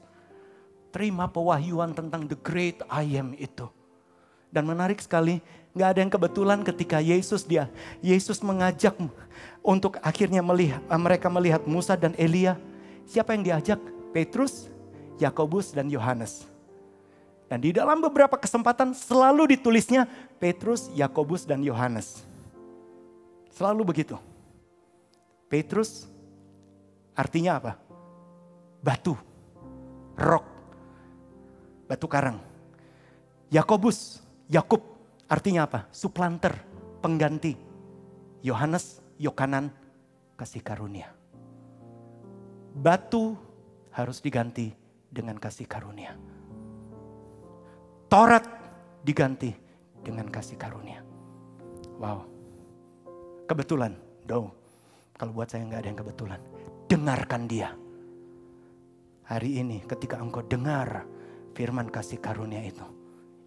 Terima pewahyuan tentang the great I am itu. Dan menarik sekali, gak ada yang kebetulan ketika Yesus mengajak untuk akhirnya mereka melihat Musa dan Elia. Siapa yang diajak? Petrus, Yakobus dan Yohanes. Dan di dalam beberapa kesempatan selalu ditulisnya Petrus, Yakobus dan Yohanes. Selalu begitu. Petrus artinya apa? Batu, rock. Batu karang. Yakub artinya apa? Supplanter, pengganti. Yohanes, Yokanan, kasih karunia. Batu harus diganti dengan kasih karunia. Taurat diganti dengan kasih karunia. Wow. Kebetulan? No. Kalau buat saya gak ada yang kebetulan. Dengarkan dia. Hari ini ketika engkau dengar firman kasih karunia itu,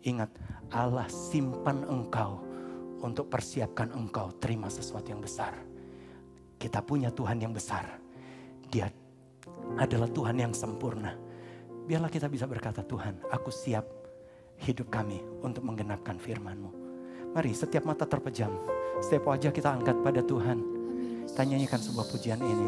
ingat, Allah simpan engkau untuk persiapkan engkau terima sesuatu yang besar. Kita punya Tuhan yang besar. Dia adalah Tuhan yang sempurna. Biarlah kita bisa berkata, Tuhan, aku siap hidup kami untuk menggenapkan firman-Mu. Mari setiap mata terpejam, setiap wajah kita angkat pada Tuhan. Kita nyanyikan sebuah pujian ini.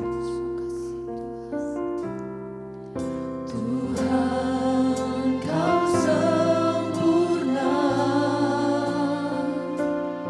Tuhan, Kau sempurna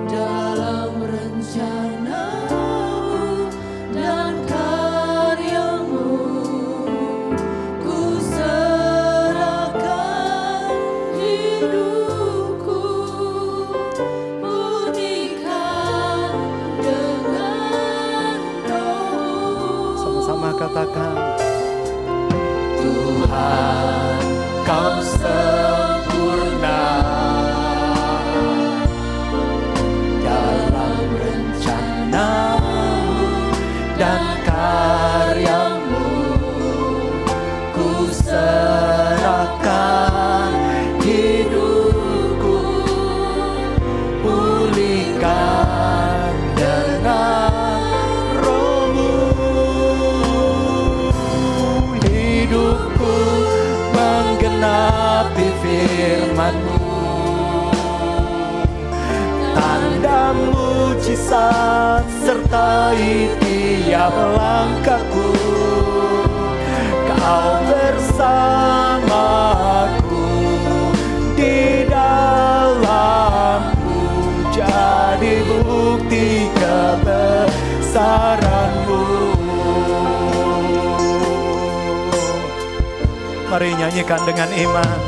dalam rencana-Mu dan karya-Mu. Ku serahkan hidupku, pulihkan dengan Roh-Mu. Hidupku menggenapi firman-Mu, tanda mujizat sertai tiap langkahku. Kau bersamaku di dalamku, jadi bukti kebesaran-Mu. Mari nyanyikan dengan iman.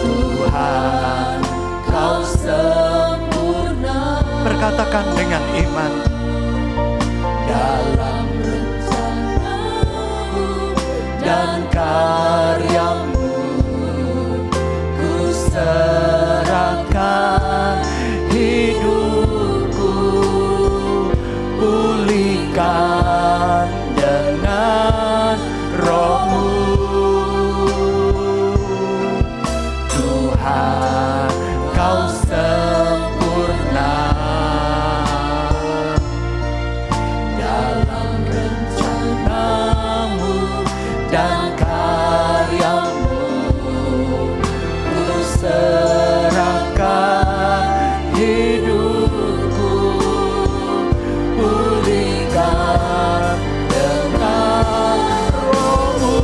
Tuhan, Kau sempurna. Berkatakan dengan iman. Dalam rencana-Mu dan karya-Mu, ku serahkan hidupku, pulihkan dengan Roh-Mu. Tuhan, Kau sempurna dalam rencana-Mu dan karya-Mu. Ku serahkan hidupku, pulihkan dengan Roh-Mu.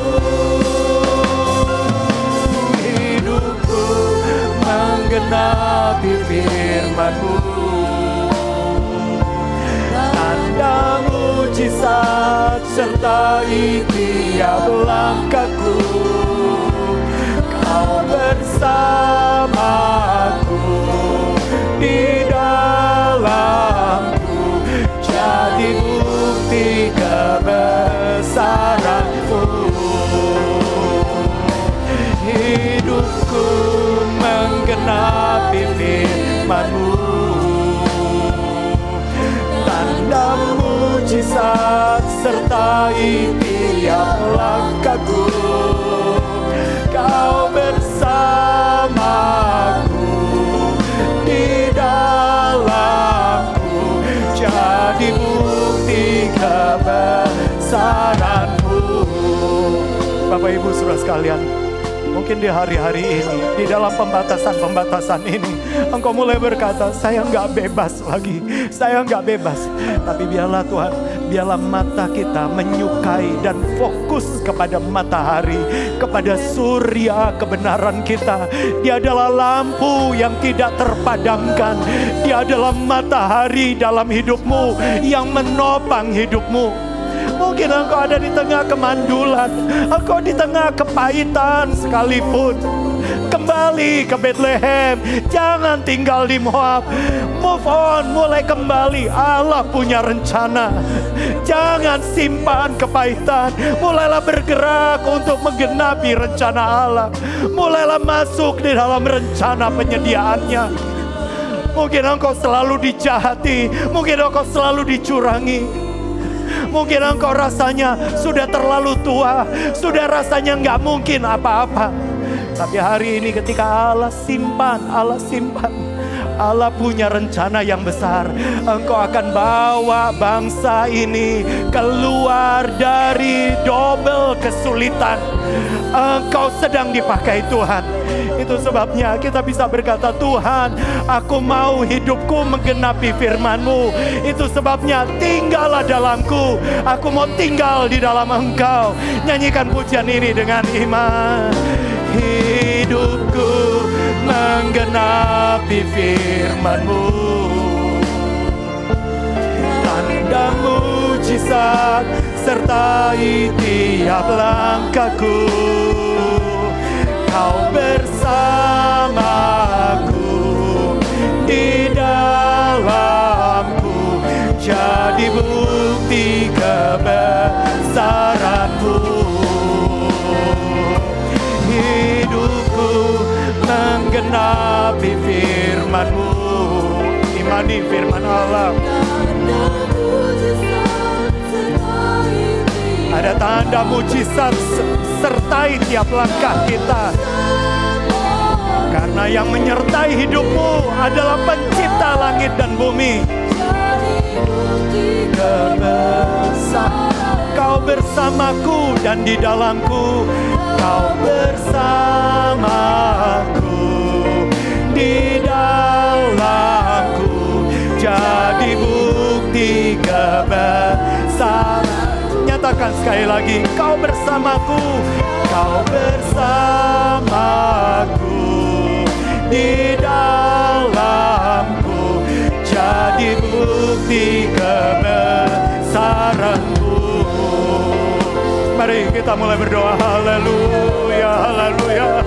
sertai tiap langkahku. Kau bersamaku, di dalamku, jadi bukti kebesaran-Mu. Hidupku menggenapi firman-Mu, tanda mujizat sertai tiap langkahku. Kau bersamaku, di dalamku, jadi bukti kebesaran-Mu. Bapak Ibu Saudara sekalian, mungkin di hari-hari ini, di dalam pembatasan-pembatasan ini, engkau mulai berkata, saya nggak bebas lagi, saya nggak bebas. Tapi biarlah Tuhan, biarlah mata kita menyukai dan fokus kepada matahari, kepada surya kebenaran kita. Dia adalah lampu yang tidak terpadamkan. Dia adalah matahari dalam hidupmu yang menopang hidupmu. Mungkin engkau ada di tengah kemandulan, engkau di tengah kepahitan sekalipun. Kembali ke Bethlehem, jangan tinggal di Moab. Move on, mulai kembali. Allah punya rencana. Jangan simpan kepahitan. Mulailah bergerak untuk menggenapi rencana Allah. Mulailah masuk di dalam rencana penyediaannya. Mungkin engkau selalu dijahati, mungkin engkau selalu dicurangi. Mungkin engkau rasanya sudah terlalu tua, sudah rasanya nggak mungkin apa-apa. Tapi hari ini ketika Allah simpan, Allah punya rencana yang besar. Engkau akan bawa bangsa ini keluar dari double kesulitan. Engkau sedang dipakai Tuhan. Itu sebabnya kita bisa berkata, Tuhan, aku mau hidupku menggenapi firman-Mu. Itu sebabnya tinggallah dalamku. Aku mau tinggal di dalam Engkau. Nyanyikan pujian ini dengan iman. Hidupku menggenapi firman-Mu, tanda mujizat sertai tiap langkahku. Kau bersamaku, di dalamku, jadi bukti kebesaran-Mu. Hidupku menggenapi firman-Mu. Imani firman Allah. Ada tanda mujizat sertai tiap langkah kita. Karena yang menyertai hidupmu adalah pencipta langit dan bumi. Kau bersamaku dan di dalamku. Kau bersamaku, di dalamku, jadi bukti kebesaran. Nyatakan sekali lagi, kau bersamaku, kau bersamaku, di dalamku, jadi bukti kebesaran-Mu. Mari kita mulai berdoa. Haleluya, haleluya,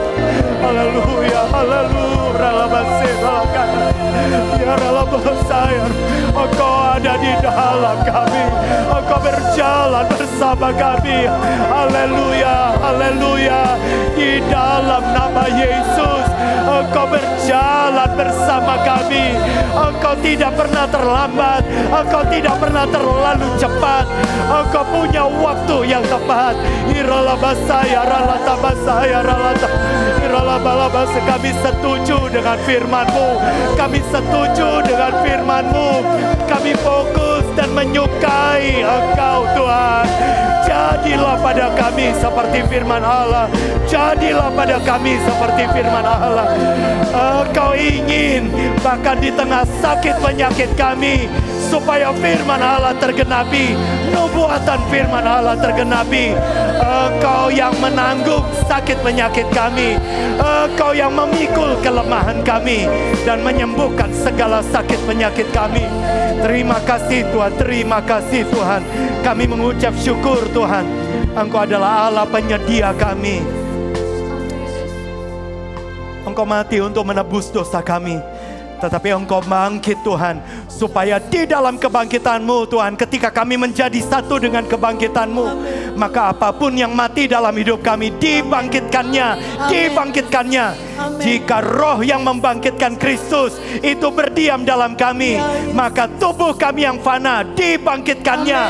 haleluya, haleluya. Ya Rabbasayar, Engkau ada di dalam kami. Engkau berjalan bersama kami. Haleluya, haleluya. Di dalam nama Yesus, Engkau berjalan bersama kami. Engkau tidak pernah terlambat. Engkau tidak pernah terlalu cepat. Engkau punya waktu yang tepat. Kami setuju dengan firman-Mu. Kami setuju dengan firman-Mu. Kami fokus dan menyukai Engkau Tuhan. Jadilah pada kami seperti firman Allah. jadilah pada kami seperti firman Allah. Engkau ingin bahkan di tengah sakit penyakit kami, supaya firman Allah tergenapi, nubuatan firman Allah tergenapi. Engkau yang menanggung sakit penyakit kami, Engkau yang memikul kelemahan kami dan menyembuhkan segala sakit penyakit kami. Terima kasih Tuhan, terima kasih Tuhan. Kami mengucap syukur Tuhan, Engkau adalah Allah penyedia kami. Engkau mati untuk menebus dosa kami, tetapi Engkau bangkit Tuhan, supaya di dalam kebangkitan-Mu Tuhan, ketika kami menjadi satu dengan kebangkitan-Mu, maka apapun yang mati dalam hidup kami dibangkitkannya, dibangkitkannya. Jika roh yang membangkitkan Kristus itu berdiam dalam kami, maka tubuh kami yang fana dibangkitkannya.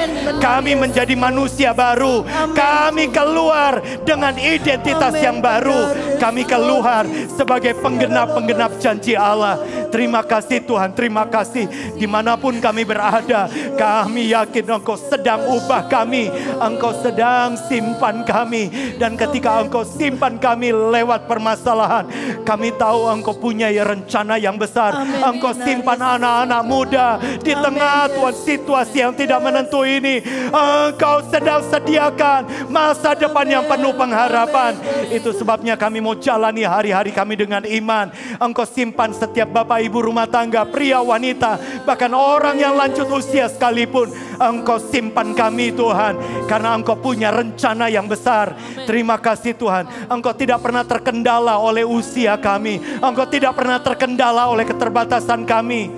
Kami menjadi manusia baru, kami keluar dengan identitas yang baru, kami keluar sebagai penggenap-penggenap janji Allah. Terima kasih Tuhan, terima kasih. Dimanapun kami berada, kami yakin Engkau sedang ubah kami, Engkau sedang simpan kami. Dan ketika Engkau simpan kami lewat permasalahan, kami tahu Engkau punya rencana yang besar. Engkau simpan anak-anak muda di tengah Tuhan situasi yang tidak menentu ini. Engkau sedang sediakan masa depan yang penuh pengharapan. Itu sebabnya kami mau jalani hari-hari kami dengan iman. Engkau simpan setiap bapak ibu rumah tangga, pria, wanita, bahkan orang yang lanjut usia sekalipun. Engkau simpan kami Tuhan, karena Engkau punya rencana yang besar. Terima kasih Tuhan, Engkau tidak pernah terkendala oleh usia kami, Engkau tidak pernah terkendala oleh keterbatasan kami,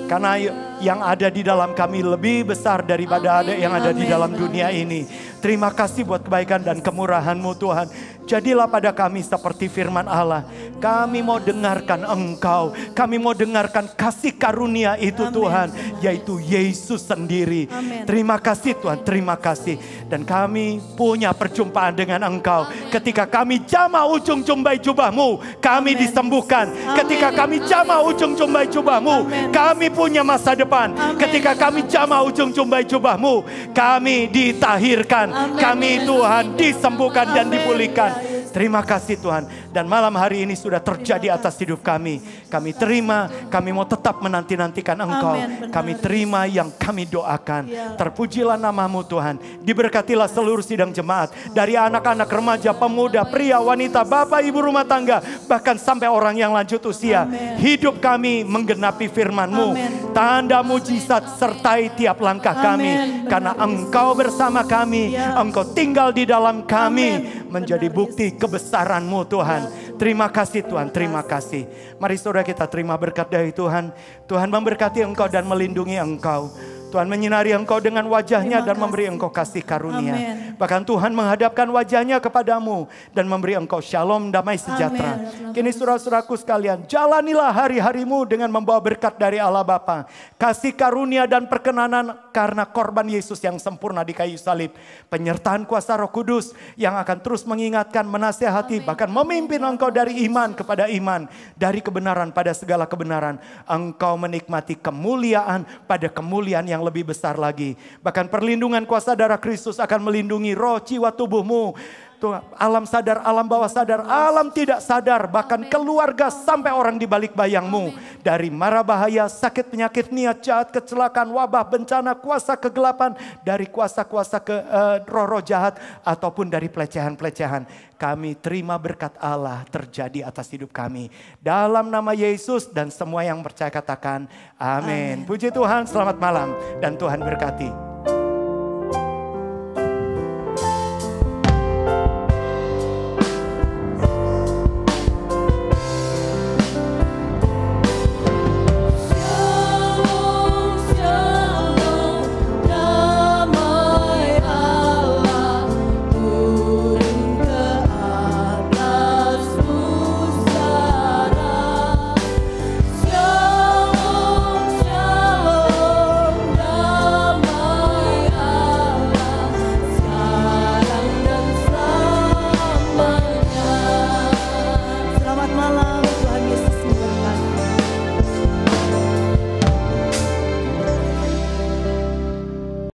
karena yang ada di dalam kami lebih besar daripada yang ada di dalam dunia ini. Terima kasih buat kebaikan dan kemurahan-Mu Tuhan. Jadilah pada kami seperti firman Allah. Kami mau dengarkan Engkau, kami mau dengarkan kasih karunia itu Tuhan, yaitu Yesus sendiri. Terima kasih Tuhan, terima kasih. Dan kami punya perjumpaan dengan Engkau. Ketika kami jamah ujung jumbai jubah-Mu, kami disembuhkan. Ketika kami jamah ujung jumbai jubah-Mu, kami punya masa depan. Ketika kami jamah ujung jumbai jubah-Mu, kami ditahirkan. Kami Tuhan disembuhkan dan dipulihkan. Terima kasih Tuhan. Dan malam hari ini sudah terjadi atas hidup kami. Kami terima, kami mau tetap menanti-nantikan Engkau. Kami terima yang kami doakan. Terpujilah nama-Mu Tuhan. Diberkatilah seluruh sidang jemaat. Dari anak-anak, remaja, pemuda, pria, wanita, bapak, ibu rumah tangga, bahkan sampai orang yang lanjut usia. Hidup kami menggenapi firman-Mu. Tanda mujizat sertai tiap langkah kami. Karena Engkau bersama kami, Engkau tinggal di dalam kami. Menjadi bukti kebesaran-Mu Tuhan. Terima kasih Tuhan, terima kasih. Mari saudara kita terima berkat dari Tuhan. Tuhan memberkati engkau dan melindungi engkau. Tuhan menyinari engkau dengan wajahnya dan memberi engkau kasih karunia. Bahkan Tuhan menghadapkan wajahnya kepadamu dan memberi engkau shalom, damai sejahtera. Kini saudara-saudaraku sekalian, jalanilah hari-harimu dengan membawa berkat dari Allah Bapa, kasih karunia dan perkenanan karena korban Yesus yang sempurna di kayu salib. Penyertaan kuasa Roh Kudus yang akan terus mengingatkan, menasihati, bahkan memimpin engkau dari iman kepada iman, dari kebenaran pada segala kebenaran. Engkau menikmati kemuliaan pada kemuliaan yang lebih besar lagi. Bahkan perlindungan kuasa darah Kristus akan melindungi roh, jiwa, tubuhmu. Alam sadar, alam bawah sadar, alam tidak sadar, bahkan keluarga sampai orang di balik bayangmu. Dari mara bahaya, sakit, penyakit, niat jahat, kecelakaan, wabah, bencana, kuasa kegelapan, dari kuasa-kuasa roh-roh jahat, ataupun dari pelecehan-pelecehan. Kami terima berkat Allah terjadi atas hidup kami. Dalam nama Yesus dan semua yang percaya katakan amin. Puji Tuhan, selamat malam dan Tuhan berkati.